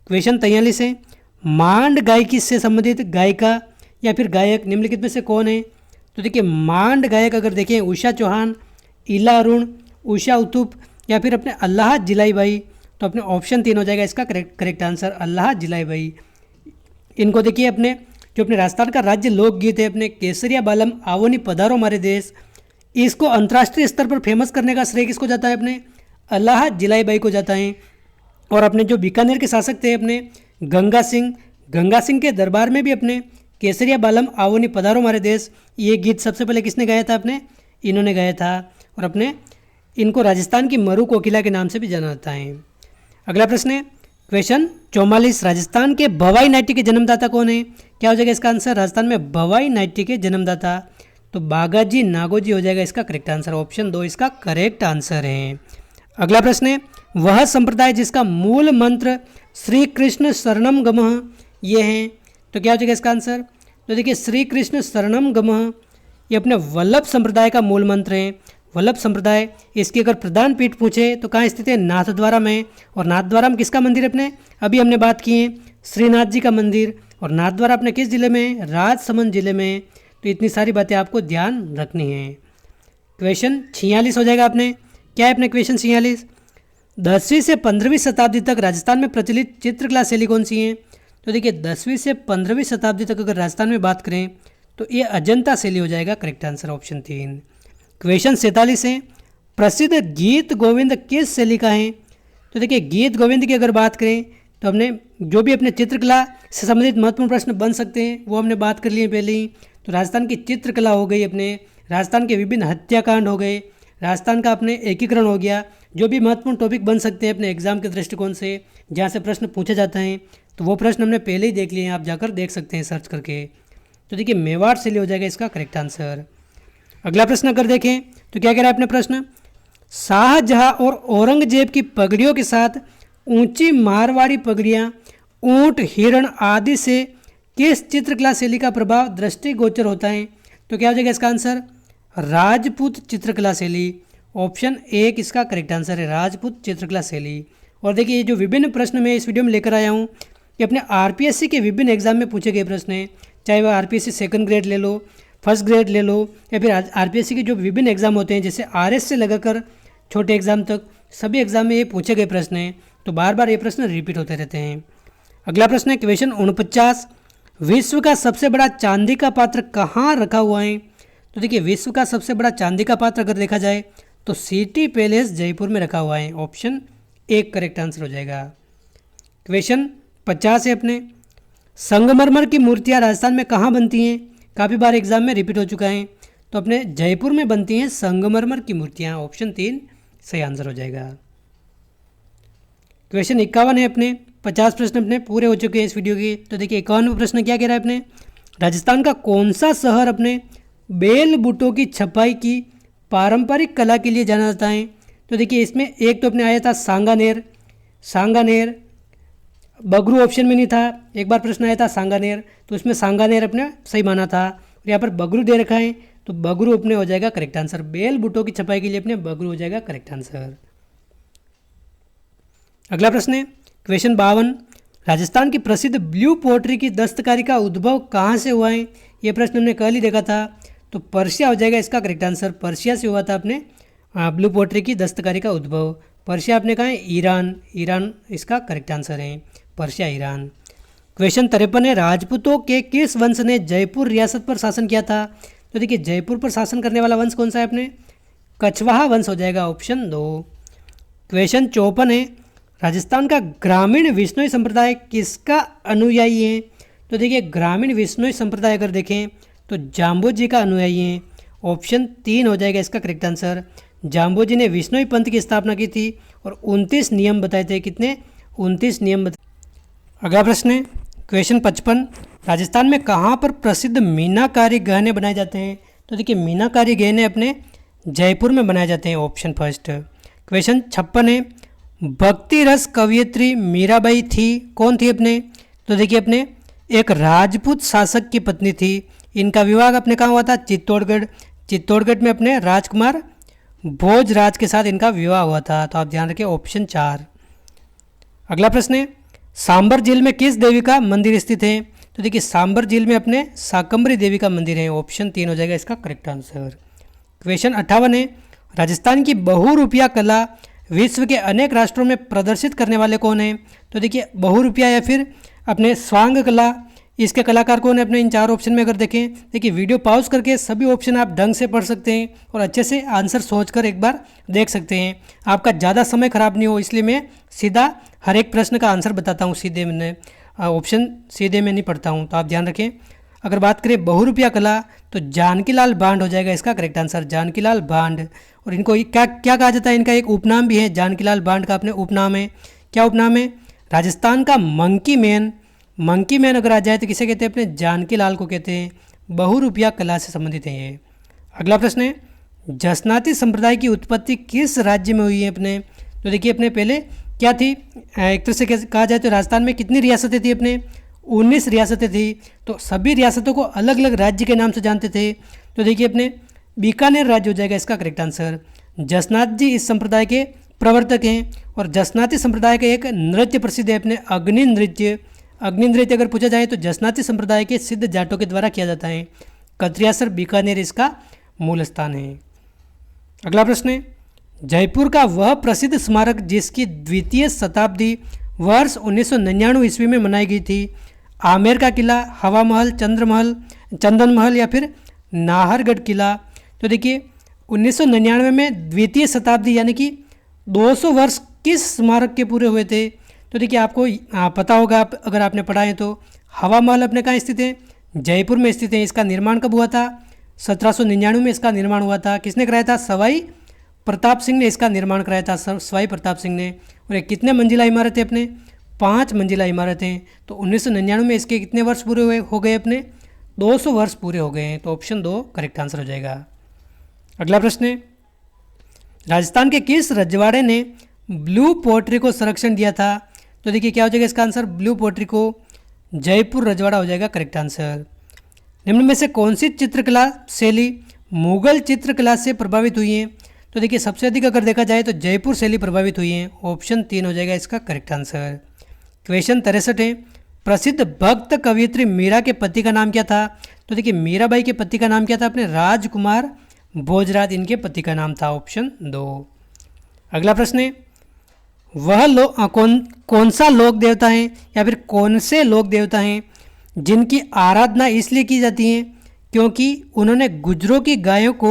क्वेश्चन 43 है, मांड गायकी से संबंधित गायिका या फिर गायक निम्नलिखित में से कौन है? तो देखिए मांड गायक अगर देखें उषा चौहान, इला अरुण, उषा उतुप या फिर अपने अल्लाह जिलाई बाई। तो अपने ऑप्शन 3 हो जाएगा इसका करेक्ट आंसर, अल्लाह जिलाई बाई। इनको देखिए अपने जो अपने राजस्थान का राज्य लोकगीत है अपने केसरिया बालम आवोनी पधारो हमारे देश, इसको अंतर्राष्ट्रीय स्तर पर फेमस करने का श्रेय किसको जाता है? अपने अल्लाह जिलाई बाई को जाता है। और अपने जो बीकानेर के शासक थे अपने गंगा सिंह के दरबार में भी अपने केसरिया बालम आवोनी पधारो हमारे देश, ये गीत सबसे पहले किसने गाया था? अपने इन्होंने गाया था। और अपने इनको राजस्थान की मरु कोकिला के नाम से भी जाना जाता है। अगला प्रश्न है क्वेश्चन 44, राजस्थान के भवाई नाट्य के जन्मदाता कौन है? क्या हो जाएगा इसका आंसर? राजस्थान में भवाई नाट्य के जन्मदाता तो बागाजी नागोजी हो जाएगा इसका करेक्ट आंसर। ऑप्शन 2 इसका करेक्ट आंसर है। अगला प्रश्न है, वह संप्रदाय जिसका मूल मंत्र श्री कृष्ण शरणम गमः ये है, तो क्या हो जाएगा इसका आंसर? तो देखिए श्री कृष्ण शरणम गमः ये अपने वल्लभ संप्रदाय का मूल मंत्र है। वल्लभ संप्रदाय, इसकी अगर प्रधान पीठ पूछे तो कहाँ स्थित है? नाथद्वारा में। और नाथद्वारा में किसका मंदिर है? अपने अभी हमने बात की है श्रीनाथ जी का मंदिर। और नाथद्वारा अपने किस जिले में? राजसमंद जिले में। तो इतनी सारी बातें आपको ध्यान रखनी है। क्वेश्चन 46 हो जाएगा अपने, क्या है अपने क्वेश्चन 46, 10वीं से 15वीं शताब्दी तक राजस्थान में प्रचलित चित्रकला शैली कौन सी है? तो देखिए 10वीं से 15वीं शताब्दी तक अगर राजस्थान में बात करें तो ये अजंता शैली हो जाएगा करेक्ट आंसर, ऑप्शन 3। क्वेश्चन 47 है, प्रसिद्ध गीत गोविंद किस शैली का है? तो देखिए गीत गोविंद की अगर बात करें तो हमने जो भी अपने चित्रकला से संबंधित महत्वपूर्ण प्रश्न बन सकते हैं वो हमने बात कर लिए पहले ही। तो राजस्थान की चित्रकला हो गई, अपने राजस्थान के विभिन्न हत्याकांड हो गए, राजस्थान का अपने एकीकरण हो गया। जो भी महत्वपूर्ण टॉपिक बन सकते हैं अपने एग्जाम के दृष्टिकोण से जहाँ से प्रश्न पूछे जाते हैं तो वो प्रश्न हमने पहले ही देख लिए हैं, आप जाकर देख सकते हैं सर्च करके। तो देखिए मेवाड़ शैली हो जाएगा इसका करेक्ट आंसर। अगला प्रश्न अगर देखें तो क्या कह रहा है अपने प्रश्न, शाहजहां और औरंगजेब की पगड़ियों के साथ ऊंची मारवाड़ी पगड़ियाँ, ऊंट, हिरण आदि से किस चित्रकला शैली का प्रभाव दृष्टिगोचर होता है? तो क्या हो जाएगा इसका आंसर? राजपूत चित्रकला शैली। ऑप्शन 1 इसका करेक्ट आंसर है, राजपूत चित्रकला शैली। और देखिए ये जो विभिन्न प्रश्न मैं इस वीडियो में लेकर आया हूँ ये अपने आरपीएससी के विभिन्न एग्जाम में पूछे गए प्रश्न हैं, चाहे वह आरपीएससी सेकंड ग्रेड ले लो, फर्स्ट ग्रेड ले लो, या फिर आरपीएससी के जो विभिन्न एग्जाम होते हैं जैसे आरएस से लगाकर छोटे एग्जाम तक सभी एग्जाम में ये पूछे गए प्रश्न हैं। तो बार बार ये प्रश्न रिपीट होते रहते हैं। अगला प्रश्न है क्वेश्चन 49, विश्व का सबसे बड़ा चांदी का पात्र कहाँ रखा हुआ है? तो देखिए विश्व का सबसे बड़ा चांदी का पात्र अगर देखा जाए तो सिटी पैलेस जयपुर में रखा हुआ है। ऑप्शन 1 करेक्ट आंसर हो जाएगा। क्वेश्चन 50 है अपने, संगमरमर की मूर्तियाँ राजस्थान में कहाँ बनती हैं? काफ़ी बार एग्जाम में रिपीट हो चुका है। तो अपने जयपुर में बनती हैं संगमरमर की मूर्तियाँ। ऑप्शन 3 सही आंसर हो जाएगा। क्वेश्चन 51 है अपने, 50 प्रश्न अपने पूरे हो चुके हैं इस वीडियो के। तो देखिए 51वां प्रश्न क्या कह रहा है अपने, राजस्थान का कौन सा शहर अपने बेल बूटों की छपाई की पारंपरिक कला के लिए जाना जाता है? तो देखिए इसमें एक तो अपने आया था सांगानेर, सांगानेर, बगरू ऑप्शन में नहीं था, एक बार प्रश्न आया था सांगानेर, तो उसमें सांगानेर अपने सही माना था। और यहाँ पर बगरू दे रखा है, तो बगरू अपने हो जाएगा करेक्ट आंसर। बेल बूटों की छपाई के लिए अपने बगरू हो जाएगा करेक्ट आंसर। अगला प्रश्न है क्वेश्चन 52, राजस्थान की प्रसिद्ध ब्लू पोट्री की दस्तकारी का उद्भव कहाँ से हुआ है? ये प्रश्न हमने कल ही देखा था, तो पर्शिया हो जाएगा इसका करेक्ट आंसर। पर्शिया से हुआ था अपने ब्लू पोट्री की दस्तकारी का उद्भव। पर्शिया आपने कहा है ईरान, ईरान इसका करेक्ट आंसर है, पर्शिया ईरान। क्वेश्चन 53 है, राजपूतों के किस वंश ने जयपुर रियासत पर शासन किया था? तो देखिए जयपुर पर शासन करने वाला वंश कौन सा है अपने? कछवाहा वंश हो जाएगा ऑप्शन 2। क्वेश्चन 54 है, राजस्थान का ग्रामीण विश्नोई संप्रदाय किसका अनुयायी है? तो देखिए ग्रामीण विश्नोई संप्रदाय अगर देखें तो जाम्बोजी का अनुयायी है, ऑप्शन 3 हो जाएगा इसका करेक्ट आंसर। जाम्बोजी ने विश्नोई पंथ की स्थापना की थी और 29 नियम बताए थे। कितने? 29 नियम बताए। अगला प्रश्न है क्वेश्चन 55, राजस्थान में कहाँ पर प्रसिद्ध मीनाकारी गहने बनाए जाते हैं? तो देखिए मीनाकारी गहने अपने जयपुर में बनाए जाते हैं, ऑप्शन फर्स्ट। क्वेश्चन 56 है, भक्ति रस कवयित्री मीराबाई थी, कौन थी अपने? तो देखिए अपने एक राजपूत शासक की पत्नी थी। इनका विवाह अपने कहाँ हुआ था? चित्तौड़गढ़। चित्तौड़गढ़ में अपने राजकुमार भोजराज के साथ इनका विवाह हुआ था, तो आप ध्यान रखें ऑप्शन 4। अगला प्रश्न है, सांबर झील में किस देवी का मंदिर स्थित है? तो देखिए सांबर झील में अपने शाकंभरी देवी का मंदिर है, ऑप्शन 3 हो जाएगा इसका करेक्ट आंसर। क्वेश्चन 58 है, राजस्थान की बहुरूपिया कला विश्व के अनेक राष्ट्रों में प्रदर्शित करने वाले कौन हैं? तो देखिए बहुरूपिया या फिर अपने स्वांग कला, इसके कलाकार कौन है अपने? इन 4 ऑप्शन में अगर देखें, देखिए वीडियो पॉज करके सभी ऑप्शन आप ढंग से पढ़ सकते हैं और अच्छे से आंसर सोचकर एक बार देख सकते हैं। आपका ज़्यादा समय खराब नहीं हो, इसलिए मैं सीधा हर एक प्रश्न का आंसर बताता हूँ, सीधे मैंने ऑप्शन सीधे में नहीं पढ़ता हूँ, तो आप ध्यान रखें। अगर बात करें बहुरूपिया कला तो जानकीलाल बांड हो जाएगा इसका करेक्ट आंसर, जानकीलाल बांड। और इनको क्या क्या कहा जाता है? इनका एक उपनाम भी है, जानकीलाल बांड का अपने उपनाम है। क्या उपनाम है? राजस्थान का मंकी मैन। मंकी मैन अगर आ जाए तो किसे कहते हैं? अपने जानकीलाल को कहते हैं। बहुरूपिया कला से संबंधित है ये। अगला प्रश्न है, जसनाती संप्रदाय की उत्पत्ति किस राज्य में हुई है अपने? तो देखिए अपने पहले क्या थी, एक तरह से कहा जाए तो राजस्थान में कितनी रियासतें थी अपने? 19 रियासतें थी। तो सभी रियासतों को अलग अलग राज्य के नाम से जानते थे। तो देखिए अपने बीकानेर राज्य हो जाएगा इसका करेक्ट आंसर। जसनाथ जी इस संप्रदाय के प्रवर्तक हैं और जसनाती संप्रदाय का एक नृत्य प्रसिद्ध है अपने अग्नि नृत्य। अग्नि नृत्य अगर पूछा जाए तो जसनाती संप्रदाय के सिद्ध जाटों के द्वारा किया जाता है। कत्रियासर बीकानेर इसका मूल स्थान है। अगला प्रश्न है, जयपुर का वह प्रसिद्ध स्मारक जिसकी द्वितीय शताब्दी वर्ष 1999 ईस्वी में मनाई गई थी, आमेर का किला, हवा महल, चंदन महल या फिर नाहरगढ़ किला? तो देखिए 1999 में द्वितीय शताब्दी यानी कि 200 वर्ष किस स्मारक के पूरे हुए थे? तो देखिए आपको पता होगा अगर आपने पढ़ा है तो। हवा महल अपने कहाँ स्थित है? जयपुर में स्थित है। इसका निर्माण कब हुआ था? 1799 में इसका निर्माण हुआ था। किसने कराया था? सवाई प्रताप सिंह ने इसका निर्माण कराया था, सवाई प्रताप सिंह ने। और ये कितने मंजिला इमारत है अपने? 5 मंजिला इमारत हैं। तो 1999 में इसके कितने वर्ष पूरे हो गए अपने? 200 वर्ष पूरे हो गए हैं, तो ऑप्शन 2 करेक्ट आंसर हो जाएगा। अगला प्रश्न है, राजस्थान के किस रजवाड़े ने ब्लू पोट्री को संरक्षण दिया था? तो देखिए क्या हो जाएगा इसका आंसर? ब्लू पोट्री को जयपुर रजवाड़ा हो जाएगा करेक्ट आंसर। निम्न में से कौन सी चित्रकला शैली मुगल चित्रकला से प्रभावित हुई है? तो देखिए सबसे अधिक अगर देखा जाए तो जयपुर शैली प्रभावित हुई है, ऑप्शन 3 हो जाएगा इसका करेक्ट आंसर। क्वेश्चन 63 है, प्रसिद्ध भक्त कवयित्री मीरा के पति का नाम क्या था? तो देखिए मीराबाई के पति का नाम क्या था? अपने राजकुमार भोजराज इनके पति का नाम था, ऑप्शन 2। अगला प्रश्न है, वह कौन सा लोक देवता है या फिर कौन से लोक देवता हैं जिनकी आराधना इसलिए की जाती है क्योंकि उन्होंने गुजरों की गायों को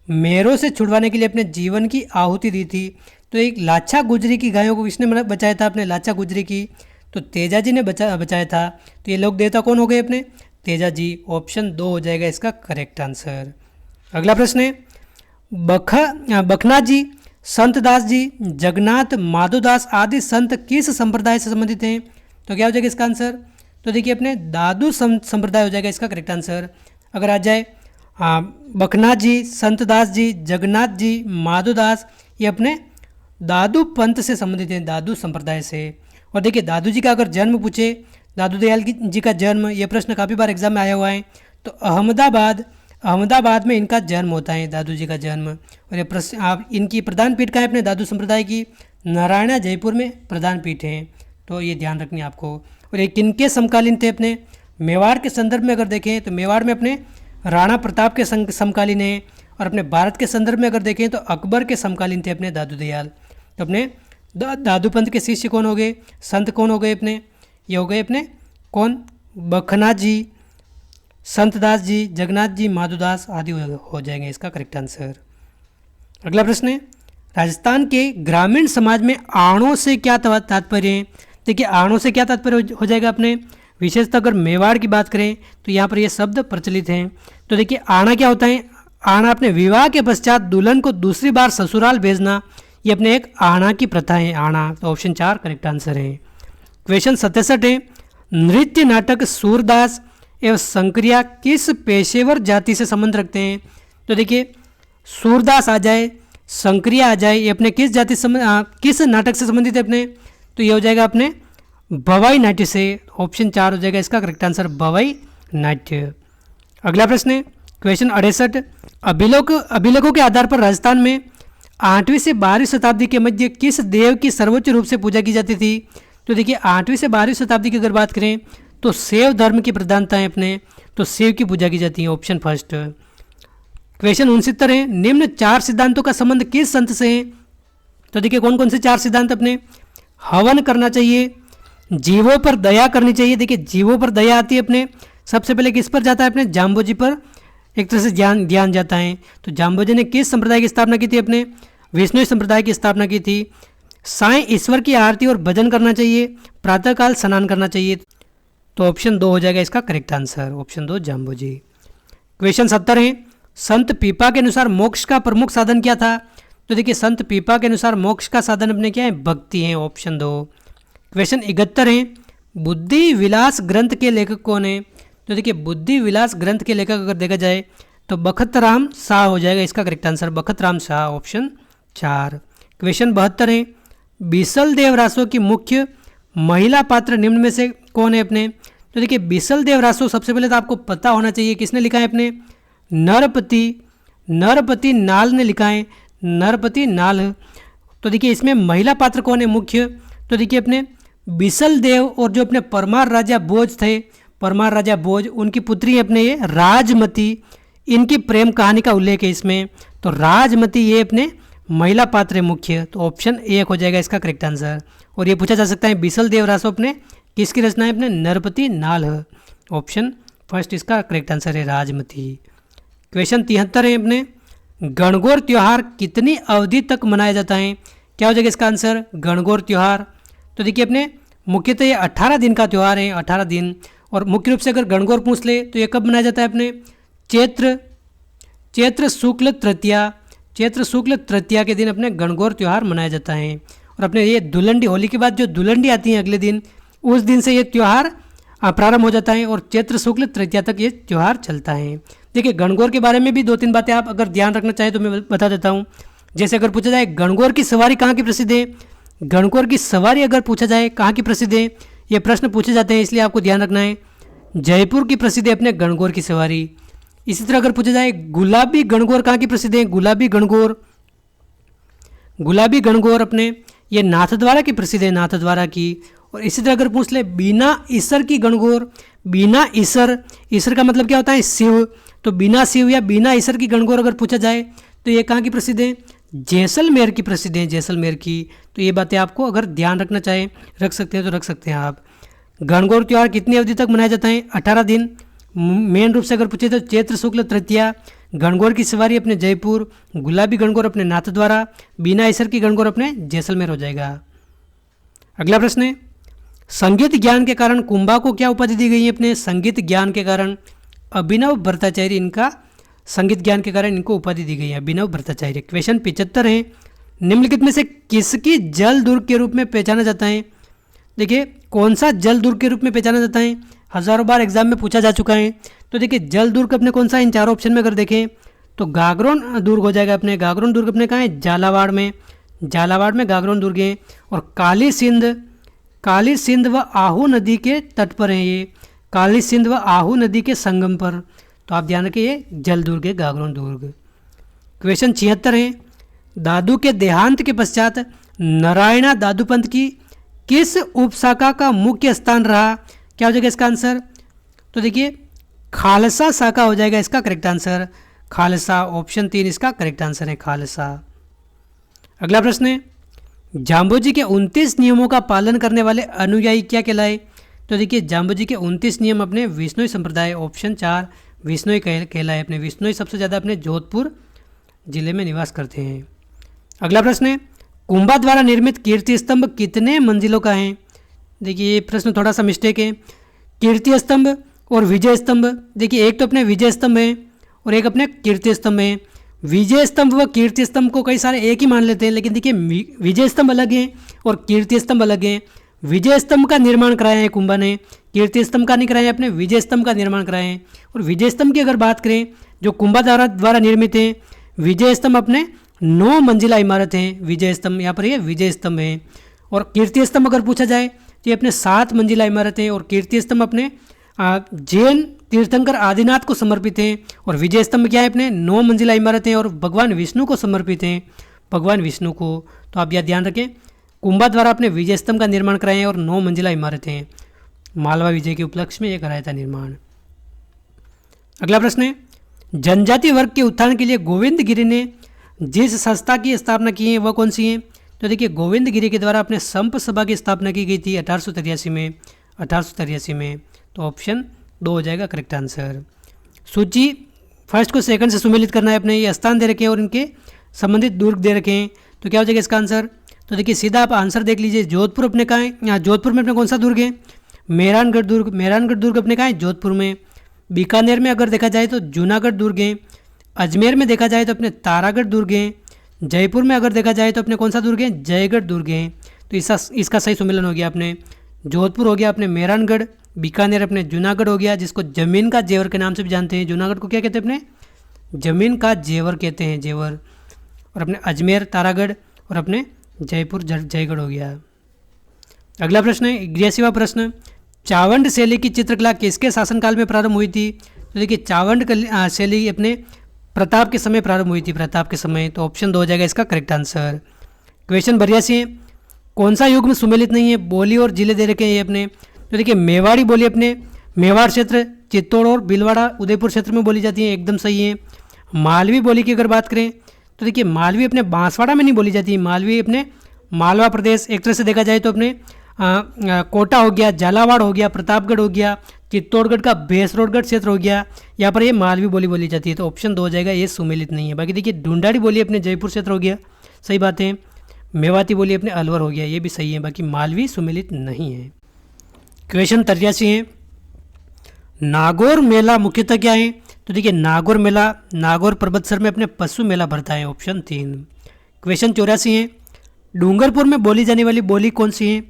मेरों से छुड़वाने के लिए अपने जीवन की आहुति दी थी? तो एक लाछा गुजरी की गायों को किसने बचाया था? अपने लाछा गुजरी की तो तेजा जी ने बचाया था। तो ये लोक देवता कौन हो गए अपने? तेजा जी, ऑप्शन 2 हो जाएगा इसका करेक्ट आंसर। अगला प्रश्न है, बखना जी, संतदास जी, जगन्नाथ, माधोदास आदि संत किस संप्रदाय से संबंधित हैं? तो क्या हो जाएगा इसका आंसर? तो देखिए अपने दादू संप्रदाय हो जाएगा इसका करेक्ट आंसर। अगर आ जाए बखनाथ जी, संतदास जी, जगन्नाथ जी, माधोदास, ये अपने दादू पंथ से संबंधित हैं, दादू संप्रदाय से। और देखिए दादू जी का अगर जन्म पूछे, दादू दयाल जी का जन्म, ये प्रश्न काफ़ी बार एग्जाम में आया हुआ है, तो अहमदाबाद में इनका जन्म होता है, दादू जी का जन्म। और ये प्रश्न आप इनकी प्रधान पीठ का है अपने दादू संप्रदाय की, नारायणा जयपुर में प्रधान पीठ है, तो ये ध्यान रखनी है आपको। और ये किनके समकालीन थे अपने मेवाड़ के संदर्भ में अगर देखें तो मेवाड़ में अपने राणा प्रताप के समकालीन हैं, और अपने भारत के संदर्भ में अगर देखें तो अकबर के समकालीन थे अपने दादू दयाल। तो अपने दादू पंथ के शिष्य कौन हो गए, संत कौन हो गए अपने, ये हो गए अपने कौन, बखनाथ जी, संतदास जी, जगन्नाथ जी, माधोदास आदि हो जाएंगे इसका करेक्ट आंसर। अगला प्रश्न है, राजस्थान के ग्रामीण समाज में आणों से क्या तात्पर्य है। देखिए आणों से क्या तात्पर्य हो जाएगा अपने, विशेषतः अगर मेवाड़ की बात करें तो यहाँ पर ये शब्द प्रचलित हैं। तो देखिए आना क्या होता है, आना अपने विवाह के पश्चात दुल्हन को दूसरी बार ससुराल भेजना, ये अपने एक आना की प्रथा है, आना। तो ऑप्शन 4 करेक्ट आंसर है। क्वेश्चन 67 है, नृत्य नाटक सूरदास एवं शंकरिया किस पेशेवर जाति से संबंध रखते हैं। तो देखिए सूरदास आ जाए, शंकरिया आ जाए, ये अपने किस जाति से किस नाटक से संबंधित है अपने, तो ये हो जाएगा अपने भवाई नाट्य से। ऑप्शन 4 हो जाएगा इसका करेक्ट आंसर, भवाई नाट्य। अगला प्रश्न है क्वेश्चन 68, अभिलेखों के आधार पर राजस्थान में 8वीं से 12वीं शताब्दी के मध्य किस देव की सर्वोच्च रूप से पूजा की जाती थी। तो देखिए 8वीं से 12वीं शताब्दी की अगर बात करें तो शैव धर्म की प्रधानता है अपने, तो शिव की पूजा की जाती है, ऑप्शन फर्स्ट। क्वेश्चन 69 है, निम्न 4 सिद्धांतों का संबंध किस संत से है। तो देखिए कौन कौन से 4 सिद्धांत अपने, हवन करना चाहिए, जीवों पर दया करनी चाहिए। देखिए जीवों पर दया आती है अपने, सबसे पहले किस पर जाता है अपने, जाम्बोजी पर एक तरह से ध्यान जाता है। तो जाम्बोजी ने किस संप्रदाय की स्थापना की थी अपने, वैष्णव संप्रदाय की स्थापना की थी। साईं ईश्वर की आरती और भजन करना चाहिए, प्रातःकाल स्नान करना चाहिए, तो ऑप्शन 2 हो जाएगा इसका correct answer, option 2 Jamboji. Question 70 है, संत पीपा के अनुसार मोक्ष का प्रमुख साधन क्या था। तो देखिए संत पीपा के अनुसार मोक्ष का साधन अपने क्या है, भक्ति है, ऑप्शन 2। क्वेश्चन 71 है, बुद्धि विलास ग्रंथ के लेखक कौन है। तो देखिए बुद्धि विलास ग्रंथ के लेखक अगर देखा जाए तो बखत राम शाह हो जाएगा इसका करेक्ट आंसर, बखत राम शाह, ऑप्शन 4। क्वेश्चन 72 है, बीसल देव रासो की मुख्य महिला पात्र निम्न में से कौन है अपने। तो देखिए बीसल देव रासो सबसे पहले तो आपको पता होना चाहिए किसने लिखा है अपने, नरपति नाल ने लिखा है, नरपति नाल। तो देखिए इसमें महिला पात्र कौन है मुख्य, तो देखिए अपने बीसल देव और जो अपने परमार राजा भोज थे, परमार राजा भोज, उनकी पुत्री है अपने ये राजमती, इनकी प्रेम कहानी का उल्लेख है इसमें, तो राजमती ये अपने महिला पात्र है मुख्य, तो ऑप्शन 1 हो जाएगा इसका करेक्ट आंसर। और ये पूछा जा सकता है बीसल देव रासो अपने किसकी रचना है अपने, नरपति नाल, ऑप्शन फर्स्ट इसका करेक्ट आंसर है राजमती। क्वेश्चन 73 है अपने, गणगौर त्यौहार कितनी अवधि तक मनाया जाता है। क्या हो जाएगा इसका आंसर, गणगौर त्यौहार। तो देखिए अपने मुख्यतः ये 18 दिन का त्यौहार है, 18 दिन। और मुख्य रूप से अगर गणगौर पूछ ले तो ये कब मनाया जाता है अपने, चैत्र शुक्ल तृतीया के दिन अपने गणगौर त्यौहार मनाया जाता है। और अपने ये धुलंडी, होली के बाद जो धुलंडी आती है अगले दिन, उस दिन से ये त्यौहार प्रारंभ हो जाता है और चैत्र शुक्ल तृतीया तक ये त्यौहार चलता है। देखिए गणगौर के बारे में भी 2-3 बातें आप अगर ध्यान रखना चाहें तो मैं बता देता हूँ। जैसे अगर पूछा जाए गणगौर की सवारी कहाँ की प्रसिद्ध है, गणगौर की सवारी अगर पूछा जाए कहाँ की प्रसिद्ध है, ये प्रश्न पूछे जाते हैं, इसलिए आपको ध्यान रखना है। जयपुर की प्रसिद्ध है अपने गणगौर की सवारी। इसी तरह अगर पूछा जाए गुलाबी गणगौर कहाँ की प्रसिद्ध है, गुलाबी गणगौर अपने ये नाथद्वारा की प्रसिद्ध है, नाथद्वारा की। और इसी तरह अगर पूछ ले बीना ईसर की गणगौर, बीना ईसर का मतलब क्या होता है, शिव, तो बीना शिव या बीना ईसर की गणगौर अगर पूछा जाए तो ये कहाँ की प्रसिद्ध है, जैसलमेर की प्रसिद्ध है, जैसलमेर की। तो ये बातें आपको अगर ध्यान रखना चाहें रख सकते हैं तो रख सकते हैं आप। गणगौर त्यौहार कितनी अवधि तक मनाया जाता है, 18 दिन। मेन रूप से अगर पूछे तो चैत्र शुक्ल तृतीया, गणगौर की सवारी अपने जयपुर, गुलाबी गणगौर अपने नाथद्वारा, बीना ईसर की गणगौर अपने जैसलमेर हो जाएगा। अगला प्रश्न है, संगीत ज्ञान के कारण कुंभा को क्या उपाधि दी गई है अपने, संगीत ज्ञान के कारण अभिनव भट्टाचार्य, इनका संगीत ज्ञान के कारण इनको उपाधि दी गई है, अभिनव भट्टाचार्य। क्वेश्चन 75 है, निम्नलिखित में से किसकी जल दुर्ग के रूप में पहचाना जाता है। देखिए कौन सा जल दुर्ग के रूप में पहचाना जाता है? हज़ारों बार एग्जाम में पूछा जा चुका है। तो देखिए जल दुर्ग अपने कौन सा, इन चारों ऑप्शन में अगर देखें तो गागरोन दुर्ग हो जाएगा अपने। गागरोन दुर्ग अपने कहाँ है? झालावाड़ में। झालावाड़ में गागरोन दुर्ग है। और काली सिंध व आहू नदी के तट पर है ये, काली सिंध व आहू नदी के संगम पर। तो आप ध्यान रखिए ये जल दुर्ग है, गागरोन दुर्ग। क्वेश्चन 76 है, दादू के देहांत के पश्चात नारायणा दादूपंत की किस उपशाखा का मुख्य स्थान रहा? क्या हो जाएगा इसका आंसर? तो देखिए खालसा शाखा हो जाएगा इसका करेक्ट आंसर। खालसा, ऑप्शन 3 इसका करेक्ट आंसर है, खालसा। अगला प्रश्न है, जाम्बोजी के 29 नियमों का पालन करने वाले अनुयायी क्या कहलाए? तो देखिए जाम्बोजी के 29 नियम अपने विश्नोई संप्रदाय, ऑप्शन 4 विश्नोई कहलाए अपने। विश्नोई सबसे ज़्यादा अपने जोधपुर जिले में निवास करते हैं। अगला प्रश्न है, कुंभा द्वारा निर्मित कीर्ति स्तंभ कितने मंजिलों का है? देखिए ये प्रश्न थोड़ा सा मिस्टेक है। कीर्ति स्तंभ और विजय स्तंभ, देखिए एक तो अपने विजय स्तंभ है और एक अपने कीर्ति स्तंभ है। विजय स्तंभ व कीर्ति स्तंभ को कई सारे एक ही मान लेते हैं, लेकिन देखिए विजय स्तंभ अलग है और कीर्ति स्तंभ अलग है। विजय स्तंभ का निर्माण कराया है कुंभा ने, कीर्ति स्तंभ का नहीं कराया है, अपने विजय स्तंभ का निर्माण कराया है। और विजय स्तंभ की अगर बात करें जो कुंभा द्वारा निर्मित है, विजय स्तंभ अपने 9 मंजिला इमारत है। विजय स्तंभ यहाँ पर ये विजय स्तंभ है। और कीर्ति स्तंभ अगर पूछा जाए तो ये अपने 7 मंजिला इमारत है। और कीर्ति स्तंभ अपने जैन तीर्थंकर आदिनाथ को समर्पित हैं। और विजय स्तंभ क्या है? अपने 9 मंजिला इमारत है और भगवान विष्णु को समर्पित हैं, भगवान विष्णु को। तो आप यह ध्यान रखें, कुंभा द्वारा अपने विजय स्तंभ का निर्माण कराए हैं और 9 मंजिला इमारतें हैं। मालवा विजय के उपलक्ष्य में यह कराया था निर्माण। अगला प्रश्न है, जनजाति वर्ग के उत्थान के लिए गोविंद गिरी ने जिस संस्था की स्थापना की है वह कौन सी है? तो देखिए गोविंद गिरी के द्वारा अपने संप सभा की स्थापना की गई थी 1883 में। तो ऑप्शन 2 हो जाएगा करेक्ट आंसर। सूची फर्स्ट को सेकंड से सुमेलित करना है अपने। ये स्थान दे रखे हैं और इनके संबंधित दुर्ग दे रखे हैं। तो क्या हो जाएगा इसका आंसर? तो देखिए सीधा आप आंसर देख लीजिए। जोधपुर अपने कहाँ है? यहाँ जोधपुर में अपने कौन सा दुर्ग है? मेहरानगढ़ दुर्ग। मेहरानगढ़ दुर्ग अपने कहाँ है? जोधपुर में। बीकानेर में अगर देखा जाए तो जूनागढ़ दुर्ग है। अजमेर में देखा जाए तो अपने तारागढ़ दुर्ग है। जयपुर में अगर देखा जाए तो अपने कौन सा दुर्ग है? जयगढ़ दुर्ग है। तो इसका सही सुमेलन हो गया अपने जोधपुर हो गया, अपने मेहरानगढ़, बीकानेर अपने जूनागढ़ हो गया, जिसको जमीन का जेवर के नाम से भी जानते हैं। जूनागढ़ को क्या कहते हैं? अपने जमीन का जेवर कहते हैं, जेवर। और अपने अजमेर तारागढ़ और अपने जयपुर जयगढ़ हो गया। अगला प्रश्न है 81वां प्रश्न, चावंड शैली की चित्रकला किसके शासनकाल में प्रारंभ हुई थी? तो देखिए चावंड शैली अपने प्रताप के समय प्रारंभ हुई थी, प्रताप के समय। तो ऑप्शन 2 हो जाएगा इसका करेक्ट आंसर। क्वेश्चन 82 है, कौन सा युग में सुमेलित नहीं है? बोली और जिले दे रखे हैं ये अपने। तो देखिए मेवाड़ी बोली अपने मेवाड़ क्षेत्र, चित्तौड़ और भीलवाड़ा उदयपुर क्षेत्र में बोली जाती है, एकदम सही है। मालवी बोली की अगर बात करें तो देखिए मालवी अपने बांसवाड़ा में नहीं बोली जाती। मालवी अपने मालवा प्रदेश, एक तरह से देखा जाए तो अपने कोटा हो गया, झालावाड़ हो गया, प्रतापगढ़ हो गया, चित्तौड़गढ़ का भैंसरोडगढ़ क्षेत्र हो गया, यहाँ पर ये मालवी बोली जाती है। तो ऑप्शन 2 हो जाएगा, ये सुमेलित नहीं है। बाकी देखिए ढूंढाड़ी बोली अपने जयपुर क्षेत्र हो गया, सही बात है। मेवाती बोली अपने अलवर हो गया, ये भी सही है। बाकी मालवी सुमेलित नहीं है। क्वेश्चन 83 है, नागौर मेला मुख्यतः क्या है? तो देखिए नागौर मेला नागौर पर्वतसर में अपने पशु मेला भरता है, ऑप्शन 3। क्वेश्चन 84 है, डूंगरपुर में बोली जाने वाली बोली कौन सी है?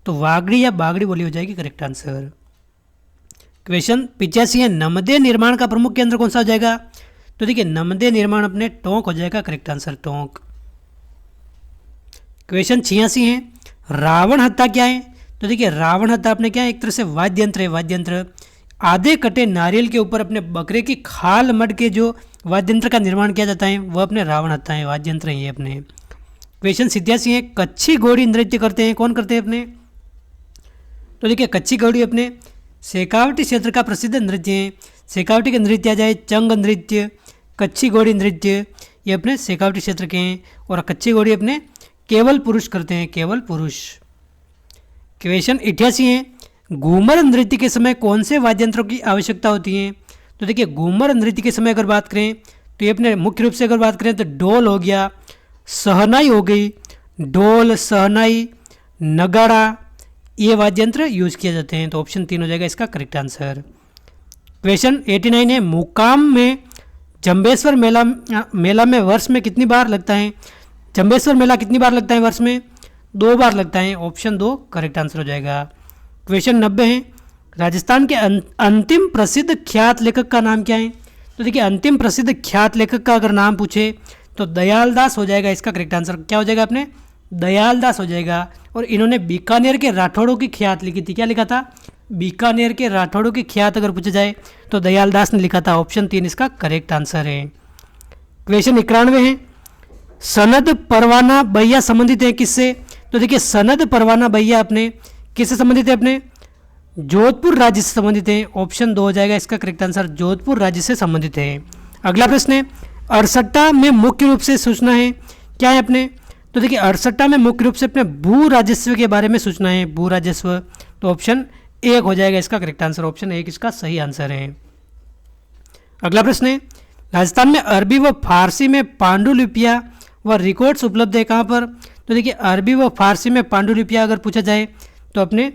तो वागड़ी या बागड़ी बोली हो जाएगी करेक्ट आंसर। क्वेश्चन 85 है, नमदे निर्माण का प्रमुख केंद्र कौन सा हो जाएगा? तो देखिए नमदे निर्माण अपने टोंक हो जाएगा करेक्ट आंसर, टोंक। क्वेश्चन 86 है, रावण हत्या क्या है? तो देखिए रावण हत्या अपने क्या है? एक तरह से वाद्य यंत्र है, वाद्य यंत्र। आधे कटे नारियल के ऊपर अपने बकरे की खाल मढ़ के जो वाद्य यंत्र का निर्माण किया जाता है वह अपने रावण हत्या है, वाद्य यंत्र है ये अपने। क्वेश्चन 87 है, कच्छी घोड़ी नृत्य करते हैं, कौन करते हैं अपने? तो देखिए कच्छी घोड़ी अपने शेखावटी क्षेत्र का प्रसिद्ध नृत्य है। शेखावटी के नृत्य आ जाए चंग नृत्य, कच्छी घोड़ी नृत्य, ये अपने शेखावटी क्षेत्र के हैं। और कच्छी घोड़ी अपने केवल पुरुष करते हैं, केवल पुरुष। क्वेश्चन 88 है, घूमर नृत्य के समय कौन से वाद्य यंत्रों की आवश्यकता होती है? तो देखिए घूमर नृत्य के समय अगर बात करें तो ये अपने मुख्य रूप से अगर बात करें तो ढोल हो गया, सहनाई हो गई, ढोल, सहनाई, नगाड़ा, ये वाद्य यंत्र यूज किए जाते हैं। तो ऑप्शन 3 हो जाएगा इसका करेक्ट आंसर। क्वेश्चन 89 है, मुकाम में जंबेश्वर मेला में वर्ष में कितनी बार लगता है? जंबेश्वर मेला कितनी बार लगता है वर्ष में? 2 बार लगता है, ऑप्शन 2 करेक्ट आंसर हो जाएगा। क्वेश्चन 90 है, राजस्थान के अंतिम प्रसिद्ध ख्यात लेखक का नाम क्या है? तो देखिए अंतिम प्रसिद्ध ख्यात लेखक का अगर नाम पूछे तो दयाल दास हो जाएगा इसका करेक्ट आंसर। क्या हो जाएगा अपने? दयाल दास हो जाएगा। और इन्होंने बीकानेर के राठौड़ों की ख्यात लिखी थी। क्या लिखा था? बीकानेर के राठौड़ों की ख्यात अगर पूछा जाए तो दयाल दास ने लिखा था। ऑप्शन 3 इसका करेक्ट आंसर है। क्वेश्चन 91 है, सनद परवाना भैया संबंधित है किससे? तो देखिए सनद परवाना भैया अपने किससे संबंधित है? अपने जोधपुर राज्य से संबंधित है। ऑप्शन 2 हो जाएगा इसका करेक्ट आंसर, जोधपुर राज्य से संबंधित है। अगला प्रश्न है, अड़सट्टा में मुख्य रूप से सूचना है क्या है अपने? तो देखिए अड़सट्टा में मुख्य रूप से अपने भू राजस्व के बारे में सूचना है, भू राजस्व। तो ऑप्शन 1 हो जाएगा इसका करेक्ट आंसर। ऑप्शन 1 इसका सही आंसर है। अगला प्रश्न है, राजस्थान में अरबी व फारसी में पांडुलिपियाँ व रिकॉर्ड्स उपलब्ध है कहाँ पर? तो देखिए अरबी व फारसी में पांडुलिपियाँ अगर पूछा जाए तो अपने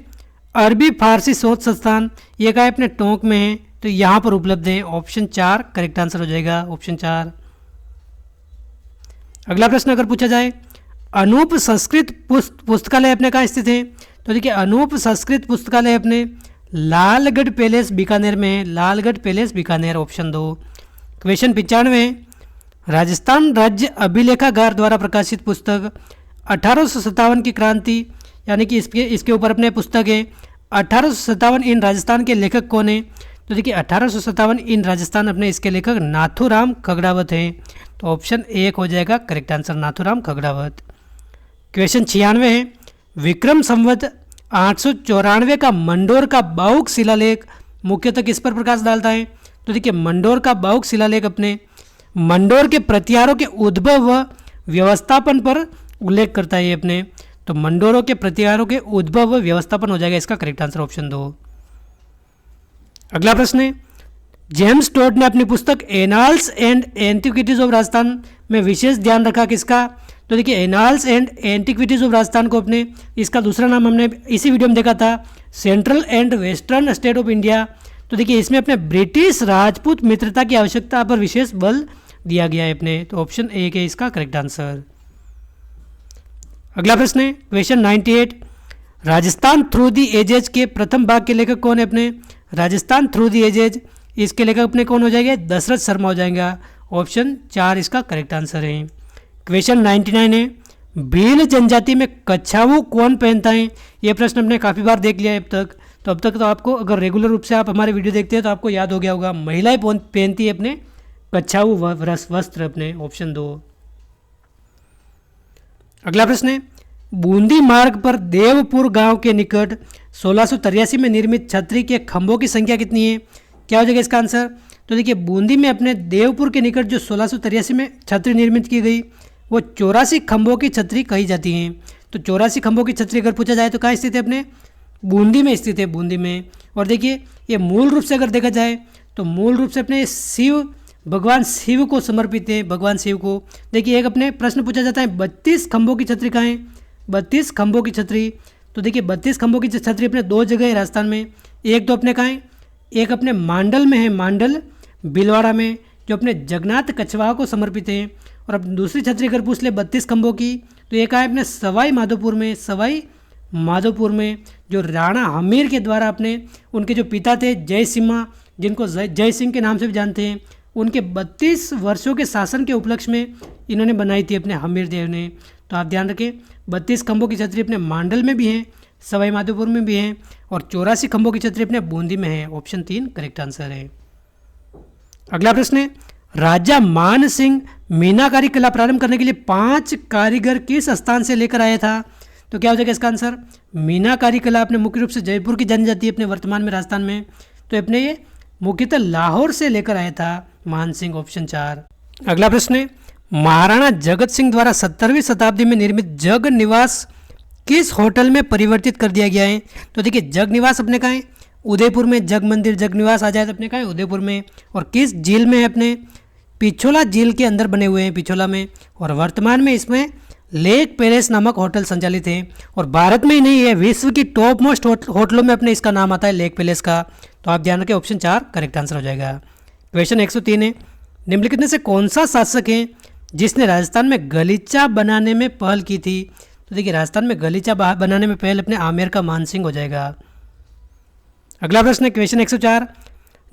अरबी फारसी शोध संस्थान ये कहाँ है? अपने टोंक में है, तो यहाँ पर उपलब्ध है। ऑप्शन 4 करेक्ट आंसर हो जाएगा। ऑप्शन 4। अगला प्रश्न अगर पूछा जाए, अनूप संस्कृत पुस्तकालय अपने कहाँ स्थित है? तो देखिए अनूप संस्कृत पुस्तकालय अपने लालगढ़ पैलेस बीकानेर में है, Lalgarh palace Bikaner. Option 2। Question 95 है, राजस्थान राज्य अभिलेखागार द्वारा प्रकाशित पुस्तक 1857 की क्रांति यानी कि इसके ऊपर अपने पुस्तक है 1857 इन राजस्थान के लेखक कौन है? तो देखिए 1857 इन राजस्थान अपने इसके लेखक नाथूराम खगड़ावत हैं। तो ऑप्शन 1 हो जाएगा करेक्ट आंसर, नाथूराम खगड़ावत। क्वेश्चन 96 है, विक्रम संवत 894 का मंडोर का बाहुक शिलालेख मुख्यतः किस पर प्रकाश डालता है? तो देखिए मंडोर का बाहुक शिलालेख अपने मंडोर के प्रतिहारों के उद्भव व व्यवस्थापन पर उल्लेख करता है ये अपने। तो मंडोरों के प्रतिहारों के उद्भव व व्यवस्थापन हो जाएगा इसका करेक्ट आंसर। ऑप्शन 2। अगला प्रश्न है, जेम्स टोड ने अपनी पुस्तक annals and antiquities of Rajasthan में विशेष ध्यान रखा किसका? तो देखिए annals and antiquities of Rajasthan को अपने इसका दूसरा नाम हमने इसी वीडियो में देखा था, central and western state of India. तो देखिए इसमें अपने ब्रिटिश राजपूत मित्रता की आवश्यकता पर विशेष बल दिया गया है अपने। तो ऑप्शन 1 है इसका करेक्ट आंसर। अगला प्रश्न है question 98, Rajasthan through the edges के प्रथम भाग के लेखक कौन है अपने? राजस्थान थ्रू दी एजेज इसके लेखक अपने कौन हो जाएंगे? दशरथ शर्मा हो जाएगा। ऑप्शन 4 इसका करेक्ट आंसर है। क्वेश्चन 99 है, भील जनजाति में कच्छावू कौन पहनता है? ये प्रश्न हमने काफ़ी बार देख लिया है अब तक तो आपको अगर रेगुलर रूप से आप हमारे वीडियो देखते हैं तो आपको याद हो गया होगा, महिलाएं पहनती है अपने कच्छावू वस्त्र अपने। ऑप्शन 2। अगला प्रश्न है, बूंदी मार्ग पर देवपुर गांव के निकट 1683 में निर्मित छतरी के खंभों की संख्या कितनी है? क्या हो जाएगा इसका आंसर? तो देखिए बूंदी में अपने देवपुर के निकट जो 1683 में छतरी निर्मित की गई वो 84 खंभों की छतरी कही जाती हैं। तो 84 खंभों की छतरी अगर पूछा जाए तो कहाँ स्थित है? अपने बूंदी में स्थित है, बूंदी में। और देखिए ये मूल रूप से अगर देखा जाए तो मूल रूप से अपने भगवान शिव को समर्पित है, भगवान शिव को। देखिए एक अपने प्रश्न पूछा जाता है 32 खंभों की छतरी कहाँ है? 32 खंभों की छतरी। तो देखिए 32 खंभों की छतरी अपने 2 जगह है राजस्थान में। एक तो अपने कहाँ है? एक अपने मांडल में है, मांडल भीलवाड़ा में, जो अपने जगन्नाथ कछवाहा को समर्पित है। और अब दूसरी छतरी अगर पूछ ले 32 खंभों की तो एक है अपने सवाई माधोपुर में, सवाई माधोपुर में, जो राणा हमीर के द्वारा अपने उनके जो पिता थे जय सिम्हा, जिनको जय सिंह के नाम से भी जानते हैं, उनके 32 वर्षों के शासन के उपलक्ष्य में इन्होंने बनाई थी अपने हमीर देव ने। तो आप ध्यान रखें 32 खंभों की छतरी अपने मांडल में भी हैं, सवाई माधोपुर में भी हैं, और 84 खंभों की छतरी अपने बूंदी में है। ऑप्शन 3 करेक्ट आंसर है। अगला प्रश्न है, राजा मान सिंह मीनाकारी कला प्रारंभ करने के लिए 5 कारीगर किस स्थान से लेकर आया था? तो क्या हो जाएगा इसका आंसर? मीनाकारी कला अपने मुख्य रूप से जयपुर की जानी जाती है अपने वर्तमान में राजस्थान में। तो अपने ये मुख्यतः लाहौर से लेकर आया था मान सिंह। ऑप्शन 4। अगला प्रश्न है, महाराणा जगत सिंह द्वारा 17वीं शताब्दी में निर्मित जग निवास किस होटल में परिवर्तित कर दिया गया है? तो देखिए जग निवास अपने कहाँ है? उदयपुर में। जग मंदिर जग निवास आ जाए तो अपने कहाँ है? उदयपुर में। और किस झील में है? अपने पिछोला झील के अंदर बने हुए हैं, पिछोला में। और वर्तमान में इसमें लेक पैलेस नामक होटल संचालित है। और भारत में ही नहीं है, विश्व की टॉप मोस्ट होटलों में अपने इसका नाम आता है लेक पैलेस का। तो आप ध्यान रखें ऑप्शन 4 करेक्ट आंसर हो जाएगा। क्वेश्चन 103 है, निम्नलिखित में से कौन सा शासक है जिसने राजस्थान में गलीचा बनाने में पहल की थी? तो देखिए राजस्थान में गलीचा बनाने में पहल अपने आमेर का मान सिंह हो जाएगा। अगला प्रश्न है क्वेश्चन 104,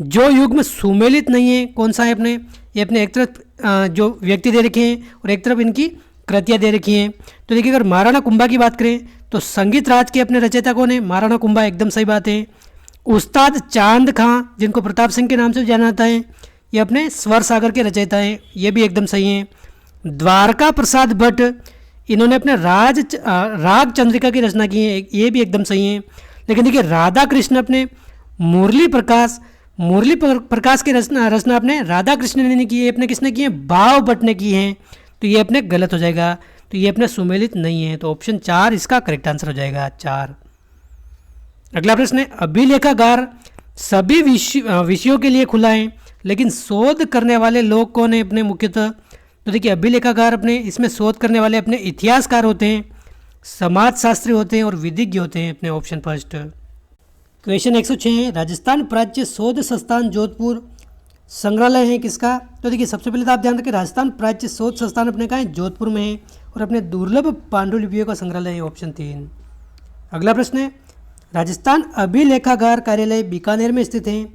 जो युग्म सुमेलित नहीं है कौन सा है अपने, ये अपने एक तरफ जो व्यक्ति दे रखे हैं और एक तरफ इनकी कृतियाँ दे रखी हैं। तो देखिए अगर महाराणा कुंभा की बात करें तो संगीत राज के अपने रचयिता कौन है, महाराणा कुंभा, एकदम सही बात है। उस्ताद चांद खां जिनको प्रताप सिंह के नाम से जाना जाता है, ये अपने स्वर सागर के रचयिता हैं, ये भी एकदम सही है। द्वारका प्रसाद भट्ट, इन्होंने अपने राग चंद्रिका की रचना की है, ये भी एकदम सही है। लेकिन देखिए राधा कृष्ण अपने मुरली प्रकाश की रचना अपने राधा कृष्ण ने नहीं की है, अपने किसने की है, भाव भट्ट ने की है, तो ये अपने गलत हो जाएगा, तो ये अपने सुमेलित नहीं है, तो ऑप्शन 4 इसका करेक्ट आंसर हो जाएगा 4। अगला प्रश्न है अभिलेखागार सभी विषयों के लिए खुला है, लेकिन शोध करने वाले लोग कौन है अपने मुख्यतः, तो देखिए अभिलेखागार अपने इसमें शोध करने वाले अपने इतिहासकार होते हैं, समाजशास्त्री होते हैं और विधिज्ञ होते हैं, अपने ऑप्शन फर्स्ट। क्वेश्चन 106 है राजस्थान प्राच्य शोध संस्थान जोधपुर संग्रहालय है किसका, तो देखिए सबसे पहले तो आप ध्यान रखें राजस्थान प्राच्य शोध संस्थान अपने कहाँ है, जोधपुर में है, और अपने दुर्लभ पांडुलिपियों का संग्रहालय है, ऑप्शन 3। अगला प्रश्न है राजस्थान अभिलेखागार कार्यालय बीकानेर में स्थित है,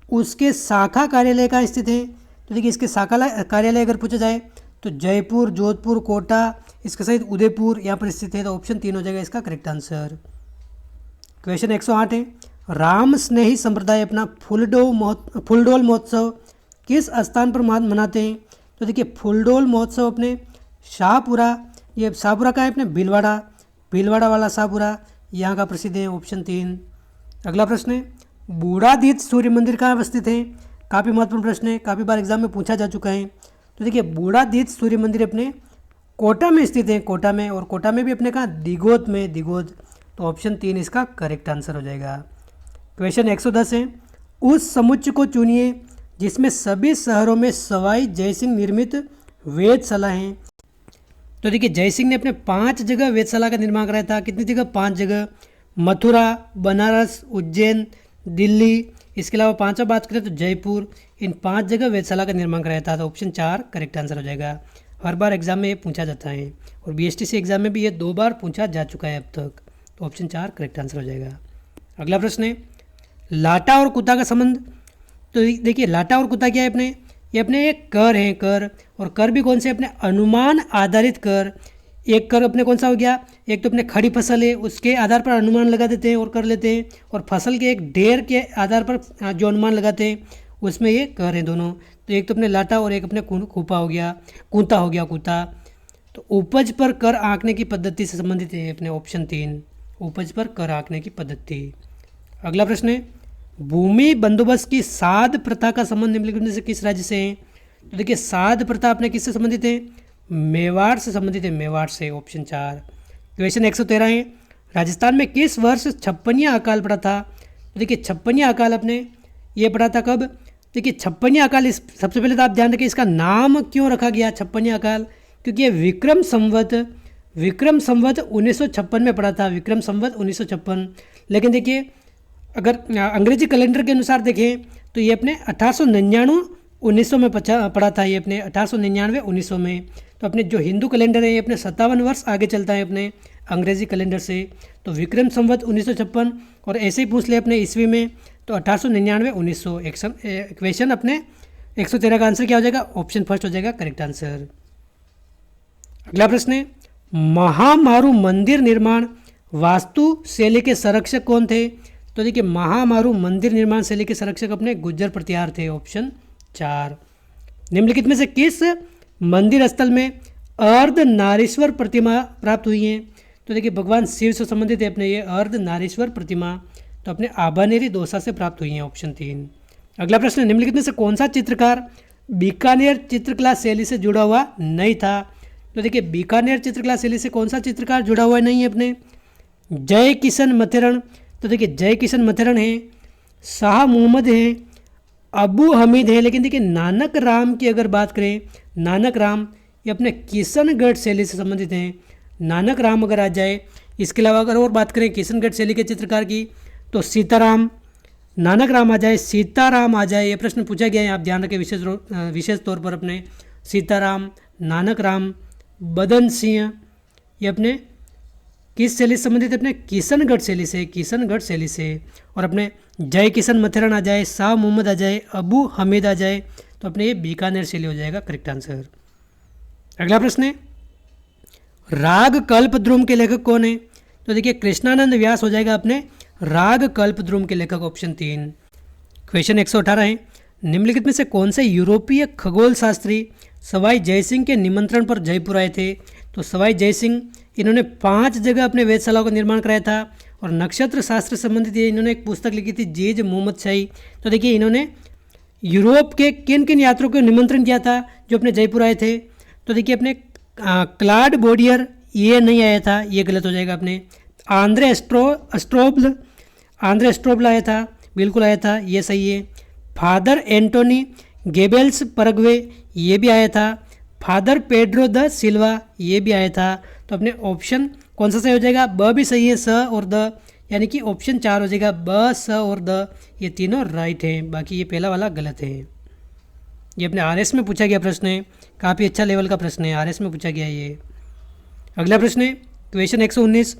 उसके शाखा कार्यालय कहाँ स्थित है, तो देखिए इसके शाखा कार्यालय अगर पूछा जाए तो जयपुर, जोधपुर, कोटा, इसके सहित उदयपुर यहाँ पर स्थित है, तो ऑप्शन 3 हो जाएगा इसका करेक्ट आंसर। क्वेश्चन 108 है राम स्नेही संप्रदाय अपना फुलडोल महोत्सव किस स्थान पर मनाते हैं, तो देखिए फुलडोल महोत्सव अपने शाहपुरा, ये शाहपुरा का है अपने भीलवाड़ा वाला शाहपुरा यहाँ का प्रसिद्ध है, ऑप्शन 3। अगला प्रश्न है बूढ़ादीत सूर्य मंदिर कहाँ अवस्थित है, काफ़ी महत्वपूर्ण प्रश्न है, काफ़ी बार एग्जाम में पूछा जा चुका है। तो देखिए बूढ़ादीत सूर्य मंदिर अपने कोटा में स्थित है, कोटा में, और कोटा में भी अपने कहाँ दिगोद में, दिगोद, तो ऑप्शन 3 इसका करेक्ट आंसर हो जाएगा। क्वेश्चन 110 है उस समुच्चय को चुनिए जिसमें सभी शहरों में सवाई जयसिंह निर्मित वेधशाला हैं, तो देखिए जयसिंह ने अपने 5 जगह वेधशाला का निर्माण कराया था, कितनी जगह, 5 जगह, मथुरा, बनारस, उज्जैन, दिल्ली, इसके अलावा 5वां बात करें तो जयपुर, इन 5 जगह वेधशाला का निर्माण कराया था, तो ऑप्शन 4 करेक्ट आंसर हो जाएगा। हर बार एग्जाम में ये पूछा जाता है और बीएसटीसी एग्जाम में भी ये 2 बार पूछा जा चुका है अब तक, तो ऑप्शन 4 करेक्ट आंसर हो जाएगा। अगला प्रश्न है लाटा और कुत्ता का संबंध, तो देखिए लाटा और कुत्ता क्या है अपने, ये अपने एक कर हैं, कर, और कर भी कौन से अपने अनुमान आधारित कर, एक कर अपने कौन सा हो गया, एक तो अपने खड़ी फसल है उसके आधार पर अनुमान लगा देते हैं और कर लेते हैं, और फसल के एक ढेर के आधार पर जो अनुमान लगाते हैं उसमें ये कर हैं दोनों, तो एक तो अपने लाटा और एक अपने कूपा हो गया, कूता हो गया, कूता, तो उपज पर कर आंकने की पद्धति से संबंधित है अपने ऑप्शन 3, उपज पर कर आंकने की पद्धति। अगला प्रश्न है भूमि बंदोबस्त की साध प्रथा का संबंध निम्नलिखित में से किस राज्य से है, तो देखिए साध प्रथा अपने किससे संबंधित है, मेवाड़ से संबंधित है, मेवाड़ से, ऑप्शन 4। क्वेश्चन 113 है राजस्थान में किस वर्ष 56वां अकाल पड़ा था, तो देखिए 56वां अकाल अपने ये पड़ा था कब, देखिए 56वां अकाल सबसे पहले तो आप ध्यान रखिए इसका नाम क्यों रखा गया 56वां अकाल, क्योंकि ये विक्रम संवत 1956 में पड़ा था, विक्रम संवत 1956। लेकिन देखिए अगर अंग्रेजी कैलेंडर के अनुसार देखें तो ये अपने 1899 1900 में पड़ा था, ये अपने 1899 1900 में, तो अपने जो हिंदू कैलेंडर है ये अपने 57 वर्ष आगे चलता है अपने अंग्रेजी कैलेंडर से, तो विक्रम संवत 1956, और ऐसे ही पूछ ले अपने ईस्वी में तो 1899 1900। क्वेश्चन अपने 113 का आंसर क्या हो जाएगा, ऑप्शन फर्स्ट हो जाएगा करेक्ट आंसर। अगला प्रश्न है महामारू मंदिर निर्माण वास्तु शैली के संरक्षक कौन थे, तो देखिए महामारू मंदिर निर्माण शैली के संरक्षक अपने गुज्जर प्रतिहार थे, ऑप्शन 4। निम्नलिखित में से किस मंदिर स्थल में अर्धनारीश्वर प्रतिमा प्राप्त हुई है, तो देखिए भगवान शिव से संबंधित है अपने ये अर्धनारीश्वर प्रतिमा, तो अपने आभानेरी दौसा से प्राप्त हुई है, ऑप्शन 3। अगला प्रश्न निम्नलिखित में से कौन सा चित्रकार बीकानेर चित्रकला शैली से जुड़ा हुआ नहीं था, तो देखिए बीकानेर चित्रकला शैली से कौन सा चित्रकार जुड़ा हुआ नहीं है अपने, जय किशन मथेरण, तो देखिए जय किशन मथेरण है, शाह मोहम्मद है, अबू हमीद है, लेकिन देखिए नानक राम की अगर बात करें, नानक राम ये अपने किशनगढ़ शैली से संबंधित हैं, नानक राम अगर आ जाए। इसके अलावा अगर और बात करें किशनगढ़ शैली के चित्रकार की तो सीताराम, नानक राम आ जाए, सीताराम आ जाए, ये प्रश्न पूछा गया है, आप ध्यान रखें विशेष तौर पर अपने सीताराम, नानक राम, बदन सिंह, ये अपने किस शैली से संबंधित है? अपने किशनगढ़ शैली से, किशनगढ़ शैली से। और अपने जय किशन मथेरन आ जाए, शाह मोहम्मद आ जाए, अबू हमीद आ जाए, तो अपने ये बीकानेर शैली हो जाएगा करेक्ट आंसर। अगला प्रश्न है, राग कल्पद्रुम के लेखक कौन है? तो देखिए कृष्णानंद व्यास हो जाएगा अपने राग कल्पद्रुम के लेखक, ऑप्शन 3। क्वेश्चन 118 है, निम्नलिखित में से कौन से यूरोपीय खगोल शास्त्री सवाई जयसिंह के निमंत्रण पर जयपुर आए थे? तो सवाई जयसिंह, इन्होंने 5 जगह अपने वेधशालाओं का निर्माण कराया था और नक्षत्र शास्त्र संबंधित ये इन्होंने एक पुस्तक लिखी थी, जेज मोहम्मद शाही। तो देखिए इन्होंने यूरोप के किन किन यात्रियों को निमंत्रण किया था जो अपने जयपुर आए थे? तो देखिए अपने क्लाड बोडियर ये नहीं आया था, ये गलत हो जाएगा। अपने आंद्रे एस्ट्रोबल आया था, बिल्कुल आया था, ये सही है। फादर एंटोनी गेबेल्स परग्वे ये भी आया था। फादर पेड्रो द सिल्वा ये भी आया था। तो अपने ऑप्शन कौन सा सही हो जाएगा? ब भी सही है, स और द, यानी कि ऑप्शन 4 हो जाएगा, ब, स और द, ये तीनों राइट हैं, बाकी ये पहला वाला गलत है। ये अपने आरएस में पूछा गया प्रश्न है, काफ़ी अच्छा लेवल का प्रश्न है, आरएस में पूछा गया ये। अगला प्रश्न है क्वेश्चन 119,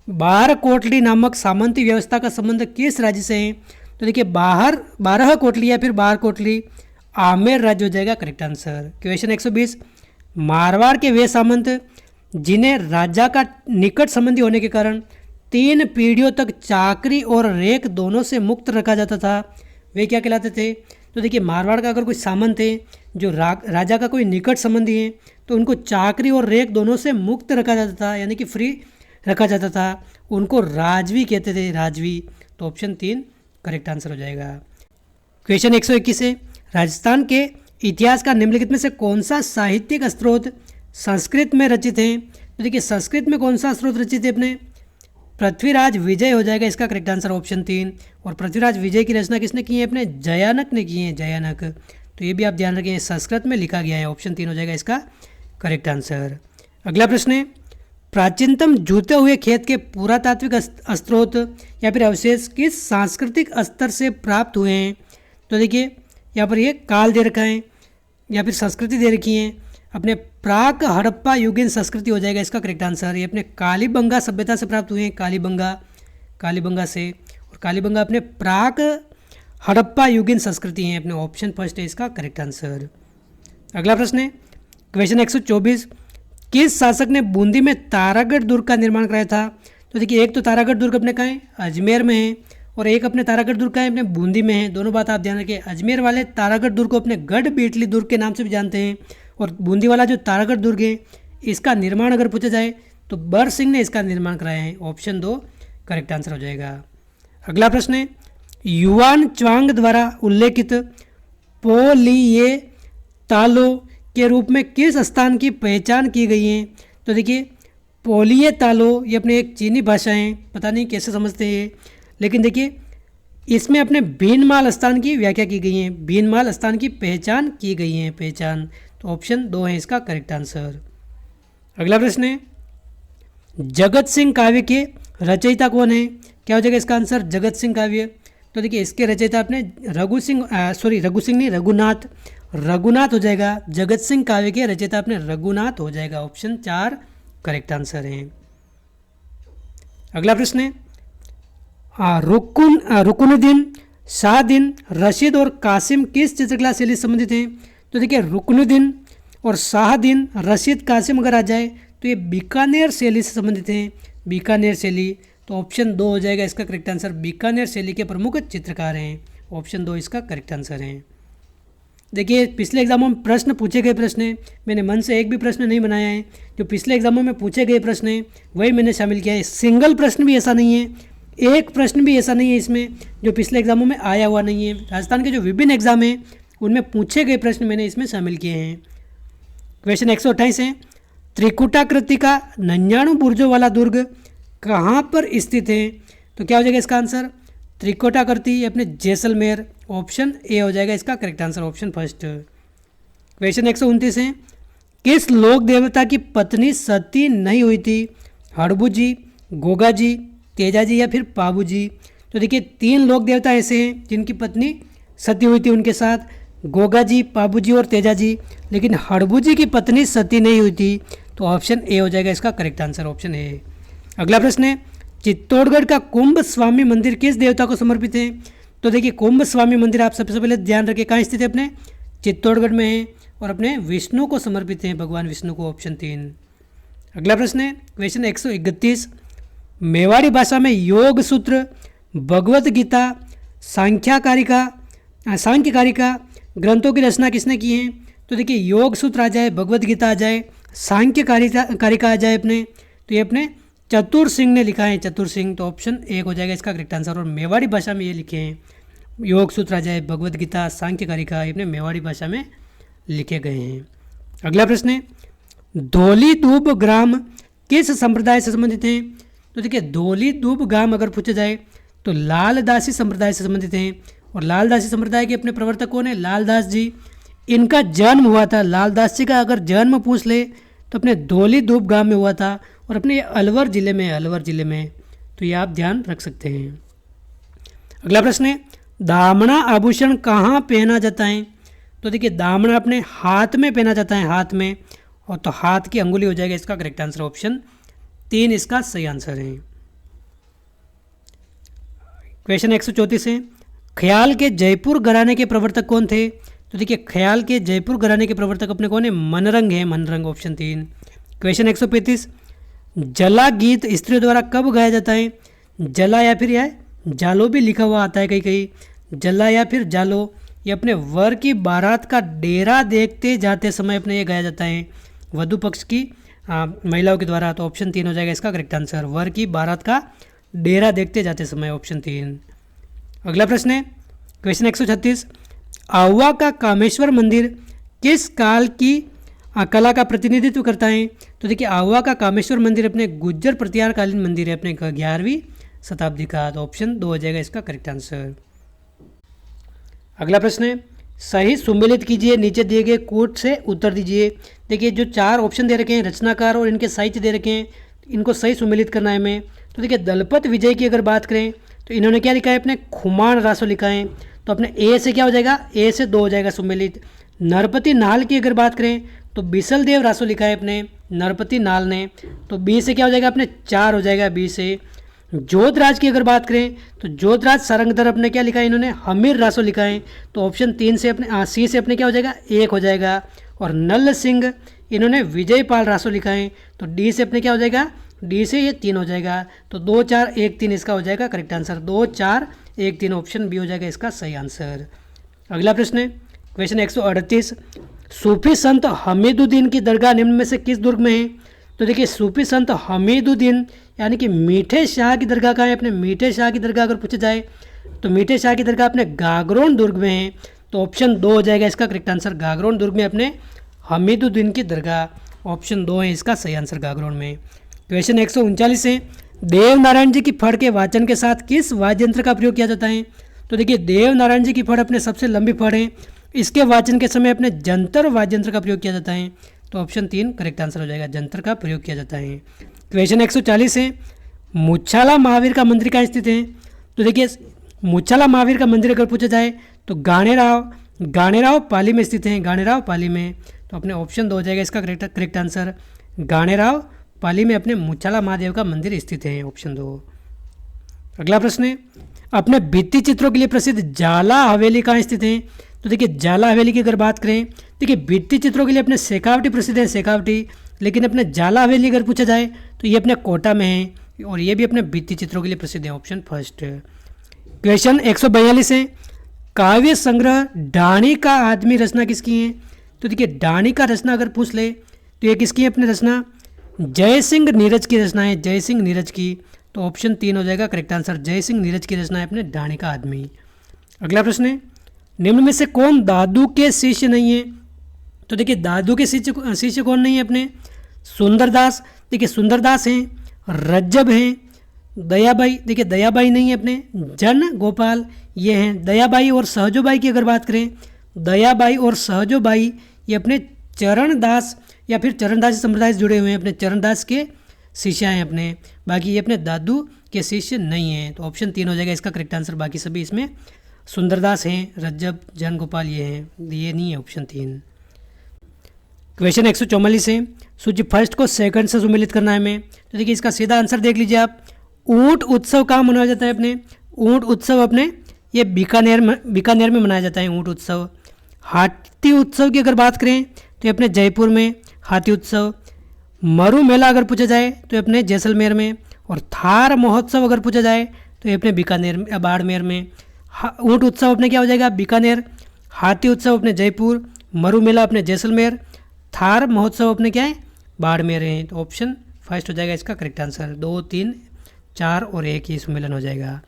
बारह कोटली नामक सामंती व्यवस्था का संबंध किस राज्य से है? तो देखिए 12 कोटली या फिर 12 कोटली आमेर राज्य हो जाएगा करेक्ट आंसर। क्वेश्चन 120, मारवाड़ के वे सामंत जिन्हें राजा का निकट संबंधी होने के कारण 3 पीढ़ियों तक चाकरी और रेक दोनों से मुक्त रखा जाता था, वे क्या कहलाते थे? तो देखिए मारवाड़ का अगर कोई सामंत है जो राजा का कोई निकट संबंधी है तो उनको चाकरी और रेक दोनों से मुक्त रखा जाता था, यानी कि फ्री रखा जाता था, उनको राजवी कहते थे, राजवी। तो ऑप्शन 3 करेक्ट आंसर हो जाएगा। क्वेश्चन 121 है, राजस्थान के इतिहास का निम्नलिखित में से कौन सा साहित्यिक स्रोत संस्कृत में रचित है? तो देखिए संस्कृत में कौन सा स्रोत रचित है? अपने पृथ्वीराज विजय हो जाएगा इसका करेक्ट आंसर, ऑप्शन 3। और पृथ्वीराज विजय की रचना किसने की है? अपने जयानक ने की है, जयानक। तो ये भी आप ध्यान रखें, संस्कृत में लिखा गया है, ऑप्शन 3 हो जाएगा इसका करेक्ट आंसर। अगला प्रश्न है, प्राचीनतम जूते हुए खेत के पुरातात्विक स्रोत या फिर अवशेष किस सांस्कृतिक स्तर से प्राप्त हुए हैं? तो देखिए यहाँ पर ये काल दे रखा है या फिर संस्कृति दे रखी है, अपने प्राक हड़प्पा युगीन संस्कृति हो जाएगा इसका करेक्ट आंसर। ये अपने कालीबंगा सभ्यता से प्राप्त हुए हैं, कालीबंगा से। और कालीबंगा अपने प्राक हड़प्पा युगीन संस्कृति हैं, अपने ऑप्शन फर्स्ट है इसका करेक्ट आंसर। अगला प्रश्न है क्वेश्चन 124, किस शासक ने बूंदी में तारागढ़ दुर्ग का निर्माण कराया था? तो देखिए एक तो तारागढ़ दुर्ग अपने कहाँ है? अजमेर में है, और एक अपने तारागढ़ दुर्ग का है अपने बूंदी में है। दोनों बात आप ध्यान रखें, अजमेर वाले तारागढ़ दुर्ग को अपने गढ़ बेटली दुर्ग के नाम से भी जानते हैं, और बूंदी वाला जो तारागढ़ दुर्ग है इसका निर्माण अगर पूछा जाए तो बर सिंह ने इसका निर्माण कराया है, ऑप्शन 2 करेक्ट आंसर हो जाएगा। अगला प्रश्न है, युआन च्वांग द्वारा उल्लेखित पोलिये तालो के रूप में किस स्थान की पहचान की गई है? तो देखिए पोलिये तालो ये अपने एक चीनी भाषा है, पता नहीं कैसे समझते हैं, लेकिन देखिए इसमें अपने भीनमाल स्थान की व्याख्या की गई है, भीनमाल स्थान की पहचान की गई है, पहचान। तो ऑप्शन 2 है इसका करेक्ट आंसर। अगला प्रश्न है, जगत सिंह काव्य के रचयिता कौन है? क्या हो जाएगा इसका आंसर? जगत सिंह काव्य। तो देखिए इसके रचयिता अपने रघुनाथ हो जाएगा। जगत सिंह काव्य के रचयिता अपने रघुनाथ हो जाएगा, ऑप्शन 4 करेक्ट आंसर है। अगला प्रश्न है, रुकनुद्दीन, शाहदीन, रशीद और कासिम किस चित्रकला शैली से संबंधित हैं? तो देखिए रुकनुद्दीन और शाहदीन, रशीद, कासिम अगर आ जाए तो ये बीकानेर शैली से संबंधित हैं, बीकानेर शैली। तो ऑप्शन 2 हो जाएगा इसका करेक्ट आंसर, बीकानेर शैली के प्रमुख चित्रकार हैं, ऑप्शन 2 इसका करेक्ट आंसर है। देखिए पिछले एग्जामों में प्रश्न पूछे गए प्रश्न हैं, मैंने मन से एक भी प्रश्न नहीं बनाया है, जो पिछले एग्जामों में पूछे गए प्रश्न हैं वही मैंने शामिल किया है। सिंगल प्रश्न भी ऐसा नहीं है, एक प्रश्न भी ऐसा नहीं है इसमें जो पिछले एग्जामों में आया हुआ नहीं है। राजस्थान के जो विभिन्न एग्जाम हैं उनमें पूछे गए प्रश्न मैंने इसमें शामिल किए हैं। क्वेश्चन 128 है, त्रिकुटाकृति का 99 बुर्जों वाला दुर्ग कहाँ पर स्थित है? तो क्या हो जाएगा इसका आंसर? त्रिकोटाकृति अपने जैसलमेर, ऑप्शन ए हो जाएगा इसका correct answer, option first. Question 129 है, किस लोक देवता की पत्नी सती नहीं हुई थी? हड़बू जी, गोगा जी, तेजा जी या फिर पाबू जी? तो देखिए 3 लोक देवता ऐसे हैं जिनकी पत्नी सती हुई थी उनके साथ, गोगा जी, पाबू जी और तेजा जी, लेकिन हड़बू जी की पत्नी सती नहीं हुई थी। तो ऑप्शन ए हो जाएगा इसका करेक्ट आंसर, ऑप्शन ए। अगला प्रश्न है, चित्तौड़गढ़ का कुंभ स्वामी मंदिर किस देवता को समर्पित है? तो देखिए, कुंभ स्वामी मंदिर आप सबसे पहले ध्यान रखिए कहाँ स्थित है, अपने चित्तौड़गढ़ में है और अपने विष्णु को समर्पित है, भगवान विष्णु को, ऑप्शन 3। अगला प्रश्न है क्वेश्चन 131, मेवाड़ी भाषा में योग सूत्र, भगवत गीता, सांख्यकारिका ग्रंथों की रचना किसने की है? तो देखिए, योग सूत्र आ जाए, भगवत गीता आ जाए, सांख्यकारिका आ जाए अपने, तो ये अपने चतुर सिंह ने लिखा है, चतुर सिंह, तो ऑप्शन 1 हो जाएगा इसका करेक्ट आंसर। और मेवाड़ी भाषा में ये लिखे हैं, योग सूत्र आ जाए, भगवत गीता, सांख्यकारिका, ये अपने मेवाड़ी भाषा में लिखे गए हैं। अगला प्रश्न है, धौली दूब ग्राम किस संप्रदाय से संबंधित हैं? तो देखिए, धौली दूब ग्राम अगर पूछा जाए तो लालदासी संप्रदाय से संबंधित हैं। और लालदासी संप्रदाय के अपने प्रवर्तक कौन है? लालदास जी। इनका जन्म हुआ था, लालदास जी का अगर जन्म पूछ ले तो अपने धौली दूब गांव में हुआ था और अपने अलवर जिले में, अलवर जिले में, तो ये आप ध्यान रख सकते हैं। अगला प्रश्न है, दामना आभूषण कहाँ पहना जाता है? तो देखिए, दामना अपने हाथ में पहना जाता है, हाथ में, और तो हाथ की अंगुली हो जाएगा इसका करेक्ट आंसर, ऑप्शन 3 इसका सही आंसर है। क्वेश्चन 134 है, ख्याल के जयपुर घराने के प्रवर्तक कौन थे? तो देखिए, ख्याल के जयपुर घराने के प्रवर्तक अपने कौन है? मनरंग है, मनरंग, ऑप्शन 3। क्वेश्चन 135, जला गीत स्त्रियों द्वारा कब गाया जाता है? जला या फिर यह जालो भी लिखा हुआ आता है कहीं कहीं, जला या फिर जालो, ये अपने वर की बारात का डेरा देखते जाते समय अपने ये गाया जाता है, वधु पक्ष की महिलाओं के द्वारा, तो ऑप्शन 3 हो जाएगा इसका करेक्ट आंसर, वर की बारात का डेरा देखते जाते समय, ऑप्शन 3। अगला प्रश्न है क्वेश्चन 136, आहुआ का कामेश्वर मंदिर किस काल की कला का प्रतिनिधित्व करता है? तो देखिए, आहुआ का कामेश्वर मंदिर अपने गुज्जर प्रतिहार कालीन मंदिर है, अपने 11वीं शताब्दी का, तो ऑप्शन 2 हो जाएगा इसका करेक्ट आंसर। अगला प्रश्न है, सही सुमेलित कीजिए, नीचे दिए गए कोट से उत्तर दीजिए। देखिए, जो 4 ऑप्शन दे रखे हैं, रचनाकार और इनके साहित्य दे रखे हैं, इनको सही सुमेलित करना है हमें। तो देखिए, दलपत विजय की अगर बात करें तो इन्होंने क्या लिखा है? अपने खुमान रासो लिखा है, तो अपने ए से क्या हो जाएगा? ए से 2 हो जाएगा सुमेलित। नरपति नाल की अगर बात करें तो बिसल देव रासो लिखा है अपने नरपति नाल ने, तो बी से क्या हो जाएगा? अपने 4 हो जाएगा बी से। जोधराज की अगर बात करें तो जोधराज सारंगधर अपने क्या लिखा है? इन्होंने हमीर रासो लिखा है, तो ऑप्शन 3 से अपने सी से अपने क्या हो जाएगा? 1 हो जाएगा। और नल सिंह इन्होंने विजयपाल रासो लिखा है, तो डी से अपने क्या हो जाएगा? डी से ये 3 हो जाएगा, तो 2 4 1 3 इसका हो जाएगा करेक्ट आंसर, 2 4 1 3 ऑप्शन बी हो जाएगा इसका सही आंसर। अगला प्रश्न है क्वेश्चन 138, सूफी संत हमीदुद्दीन की दरगाह निम्न में से किस दुर्ग में है? तो देखिए, सूफी संत हमीदुद्दीन यानी कि मीठे शाह की दरगाह कहाँ है? अपने मीठे शाह की दरगाह अगर पूछा जाए तो मीठे शाह की दरगाह अपने गागरोन दुर्ग में है, तो ऑप्शन 2 हो जाएगा इसका करेक्ट आंसर, गागरोन दुर्ग में अपने हमीदुद्दीन की दरगाह, ऑप्शन 2 है इसका सही आंसर, गागरोन में। क्वेश्चन 139 है, देव नारायण जी की फड़ के वाचन के साथ किस वाद्य यंत्र का प्रयोग किया जाता है? तो देखिए, देव नारायण जी की फड़ अपने सबसे लंबी फड़ है, इसके वाचन के समय अपने जंतर वाद्य यंत्र का प्रयोग किया जाता है, तो ऑप्शन 3 करेक्ट आंसर हो जाएगा, जंतर का प्रयोग किया जाता है। क्वेश्चन 140 है, मुच्छाला महावीर का मंदिर कहाँ स्थित है? तो देखिए, मुच्छाला महावीर का मंदिर अगर पूछा जाए तो गाणेराव पाली में स्थित है, गाणेराव पाली में, तो अपने ऑप्शन 2 हो जाएगा इसका करेक्ट आंसर, गाणेराव पाली में अपने मुच्छाला महादेव का मंदिर स्थित है, ऑप्शन 2। अगला प्रश्न है, अपने भित्ति चित्रों के लिए प्रसिद्ध जाला हवेली कहाँ स्थित है? तो देखिए, जाला हवेली की अगर बात करें, देखिए भित्ति चित्रों के लिए अपने शेखावटी प्रसिद्ध है, शेखावटी, लेकिन अपने जाला हवेली अगर पूछा जाए तो ये अपने कोटा में है और ये भी अपने भित्ति चित्रों के लिए प्रसिद्ध है, ऑप्शन फर्स्ट। क्वेश्चन 142 है, काव्य संग्रह डाणी का आदमी रचना किसकी है? तो देखिए, डाणी का रचना अगर पूछ ले तो ये किसकी है? अपनी रचना जय सिंह नीरज की रचना है, जय सिंह नीरज की, तो ऑप्शन 3 हो जाएगा करेक्ट आंसर, जय सिंह नीरज की रचना है अपने डाणी का आदमी। अगला प्रश्न है, निम्न में से कौन दादू के शिष्य नहीं है? तो देखिए, दादू के शिष्य कौन नहीं है? अपने सुंदरदास, देखिए सुंदरदास हैं, रज्जब हैं, दयाबाई, देखिए दयाबाई नहीं है, अपने जन गोपाल ये हैं, दयाबाई और सहजोबाई की अगर बात करें, दयाबाई और सहजोबाई ये अपने चरणदास या फिर चरणदास संप्रदाय से जुड़े हुए हैं, अपने चरणदास के शिष्य हैं अपने, बाकी ये अपने दादू के शिष्य नहीं हैं, तो ऑप्शन 3 हो जाएगा इसका करेक्ट आंसर, बाकी सभी इसमें सुंदरदास हैं, रज्जब, जन गोपाल ये हैं, ये नहीं है ऑप्शन 3। क्वेश्चन 144 है, सूची फर्स्ट को सेकंड से सुमेलित करना है हमें। तो देखिए इसका सीधा आंसर देख लीजिए आप। ऊंट उत्सव कहाँ मनाया जाता है अपने? ऊंट उत्सव अपने ये बीकानेर में मनाया जाता है ऊंट उत्सव। हाथी उत्सव की अगर बात करें तो ये अपने जयपुर में हाथी उत्सव। मरु मेला अगर पूछा जाए तो ये अपने जैसलमेर में। और थार महोत्सव अगर पूछा जाए तो ये अपने बीकानेर में, बाड़मेर में। ऊंट उत्सव अपने क्या हो जाएगा? बीकानेर। हाथी उत्सव अपने जयपुर। मरु मेला अपने जैसलमेर। थार महोत्सव अपने क्या है? बाड़मेर हैं। तो ऑप्शन फर्स्ट हो जाएगा इसका करेक्ट आंसर। 2, 3, 4 और 1 ही सम्मेलन हो जाएगा।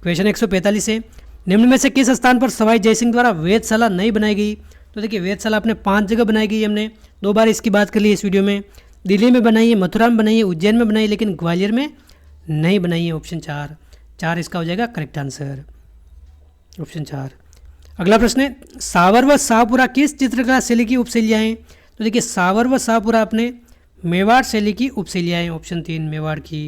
क्वेश्चन 145 है, निम्न में से किस स्थान पर सवाई जयसिंह द्वारा वेधशाला नहीं बनाई गई? तो देखिए वेधशाला अपने 5 जगह बनाई गई। हमने 2 बार इसकी बात कर ली इस वीडियो में। दिल्ली में बनाई है, मथुरा में बनाई है, उज्जैन में बनाई है, लेकिन ग्वालियर में नहीं बनाई है। ऑप्शन 4 इसका हो जाएगा करेक्ट आंसर, ऑप्शन 4। अगला प्रश्न है, सावर व शाहपुरा किस चित्रकला शैली की उपशैलियाँ हैं? तो देखिए सावर व शाहपुरा अपने मेवाड़ शैली की उपशैलियाँ हैं। ऑप्शन 3 मेवाड़ की।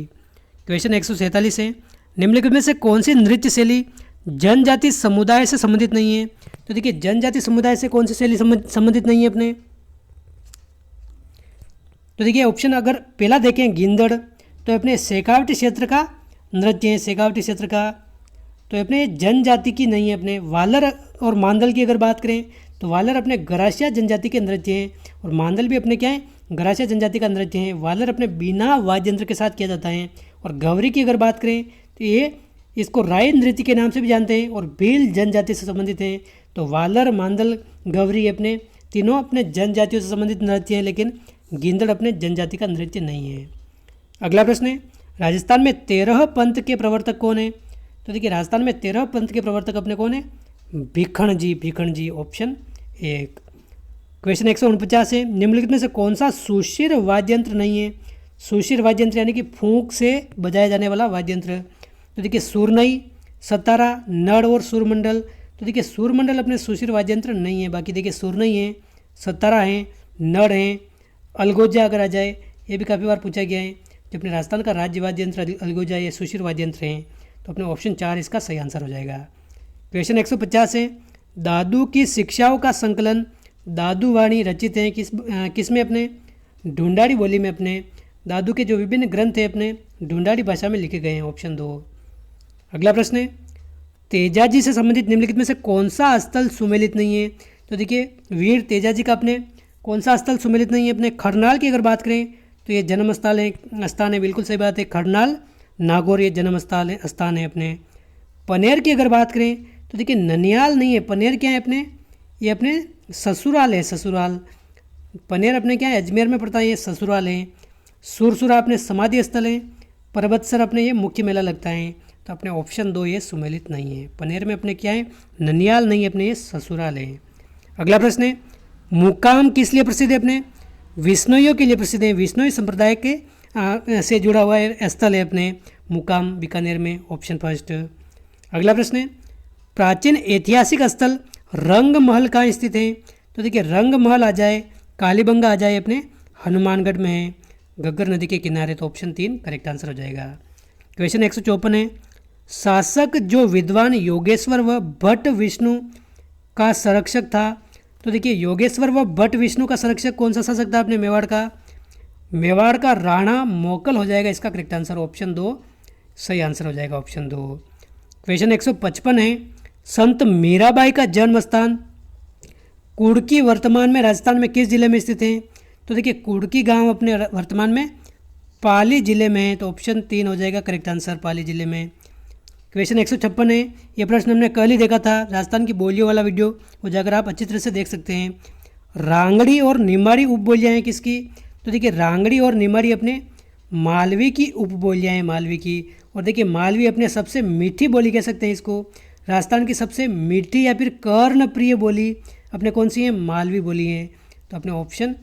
क्वेश्चन 147 है, निम्नलिखित में से कौन सी नृत्य शैली जनजाति समुदाय से संबंधित नहीं है? तो देखिए जनजाति समुदाय से कौन सी शैली संबंधित नहीं है अपने? तो देखिए ऑप्शन अगर पहला देखें गिंदड़, तो अपने शेखावटी क्षेत्र का नृत्य है, शेखावटी क्षेत्र का। तो अपने जनजाति की नहीं है। अपने वालर और मांदल की अगर बात करें तो वालर अपने गरासिया जनजाति के नृत्य हैं और मांदल भी अपने क्या है? गरासिया जनजाति का नृत्य है। वालर अपने बिना वाद्य यंत्र के साथ किया जाता है। और गौरी की अगर बात करें तो ये इसको राय नृत्य के नाम से भी जानते हैं और भील जनजाति से संबंधित हैं। तो वालर, मांदल, गौरी अपने तीनों अपने जनजातियों से संबंधित नृत्य हैं, लेकिन गिंदड़ अपने जनजाति का नृत्य नहीं है। अगला प्रश्न है, राजस्थान में 13 पंथ के प्रवर्तक कौन है? तो देखिए राजस्थान में 13 पंथ के प्रवर्तक अपने कौन है? भीखण जी, ऑप्शन 1। क्वेश्चन 149 है, निम्नलिखित में से कौन सा सुशिर वाद्य यंत्र नहीं है? सुशिर वाद्य यंत्र यानी कि फूंक से बजाया जाने वाला वाद्य यंत्र। तो देखिए सुरनई, सतारा, नड़ और सुरमंडल। तो देखिए सुरमंडल अपने सुशिर वाद्य यंत्र नहीं है। बाकी देखिए सुरनई है, सतारा है, नड़ है, अलगोजा अगर आ जाए, ये भी काफ़ी बार पूछा गया है। जो अपने राजस्थान का राज्य वाद्य यंत्र अलगोजा, ये सुशिर वाद्य यंत्र हैं। तो अपने ऑप्शन 4 इसका सही आंसर हो जाएगा। क्वेश्चन 150 है, दादू की शिक्षाओं का संकलन दादू वाणी रचित हैं किस में? अपने ढूंढाड़ी बोली में। अपने दादू के जो विभिन्न ग्रंथ हैं अपने ढूंढाड़ी भाषा में लिखे गए हैं। ऑप्शन 2। अगला प्रश्न है, तेजाजी से संबंधित निम्नलिखित में से कौन सा स्थल सुमेलित नहीं है? तो देखिए वीर तेजाजी का अपने कौन सा स्थल सुमेलित नहीं है? अपने खरनाल की अगर बात करें तो ये जन्म स्थान है, बिल्कुल सही बात है। खरनाल नागौर ये जन्म स्थान है अपने। पनेर की अगर बात करें तो देखिए ननियाल नहीं है, पनेर क्या है अपने? ये अपने ससुराल है, ससुराल। पनेर अपने क्या है? अजमेर में पड़ता है, ये ससुराल है। सुरसुरा अपने समाधि स्थल है। परबतसर अपने ये मुख्य मेला लगता है। तो अपने ऑप्शन 2 ये सुमेलित नहीं है। पनेर में अपने क्या है? ननियाल नहीं है, अपने ये ससुराल है। अगला प्रश्न है, मुकाम किस लिए प्रसिद्ध है? अपने विष्णुइयों के लिए प्रसिद्ध है। विष्णुई संप्रदाय के से जुड़ा हुआ स्थल है अपने मुकाम, बीकानेर में। Option first. अगला प्रश्न है, प्राचीन ऐतिहासिक स्थल रंग महल कहाँ स्थित है? तो देखिए रंग महल आ जाए, कालीबंगा आ जाए, अपने हनुमानगढ़ में है, घग्गर नदी के किनारे। तो ऑप्शन 3 करेक्ट आंसर हो जाएगा। क्वेश्चन 154 है, शासक जो विद्वान योगेश्वर व भट्ट विष्णु का संरक्षक था? तो देखिए योगेश्वर व भट्ट विष्णु का संरक्षक कौन सा शासक था अपने मेवाड़ का? मेवाड़ का राणा मोकल हो जाएगा इसका करेक्ट आंसर। ऑप्शन 2 सही आंसर हो जाएगा, ऑप्शन 2। क्वेश्चन 155 है, संत मीराबाई का जन्म स्थान कुड़की वर्तमान में राजस्थान में किस जिले में स्थित है? तो देखिए कुड़की गांव अपने वर्तमान में पाली जिले में है। तो ऑप्शन 3 हो जाएगा करेक्ट आंसर, पाली जिले में। क्वेश्चन 156 है, ये प्रश्न हमने कल ही देखा था, राजस्थान की बोलियों वाला वीडियो, वो जाकर आप अच्छी तरह से देख सकते हैं। रांगड़ी और निमाड़ी उपबोलियाँ हैं किसकी? तो देखिए रांगड़ी और निमाड़ी अपने मालवी की उपबोलियाँ हैं, मालवी की। और देखिए मालवी अपने सबसे मीठी बोली कह सकते हैं इसको। राजस्थान की सबसे मीठी या फिर कर्णप्रिय बोली अपने कौन सी है? मालवी बोली है। तो अपने ऑप्शन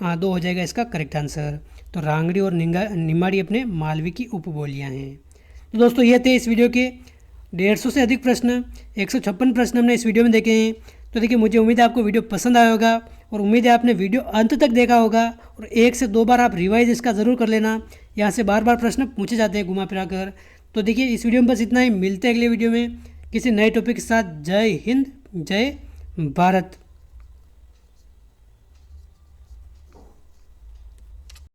2 हो जाएगा इसका करेक्ट आंसर। तो रांगड़ी और निमाड़ी अपने मालवी की उपबोलियाँ हैं। तो दोस्तों ये थे इस वीडियो के 150 से अधिक प्रश्न, 156 प्रश्न हमने इस वीडियो में देखे हैं। तो देखिए मुझे उम्मीद है आपको वीडियो पसंद आया होगा और उम्मीद है आपने वीडियो अंत तक देखा होगा और 1 से 2 बार आप रिवाइज इसका ज़रूर कर लेना। यहाँ से बार बार प्रश्न पूछे जाते हैं घुमा फिरा कर। तो देखिए इस वीडियो में बस इतना ही, मिलते हैं अगले वीडियो में किसी नए टॉपिक के साथ। जय हिंद, जय भारत।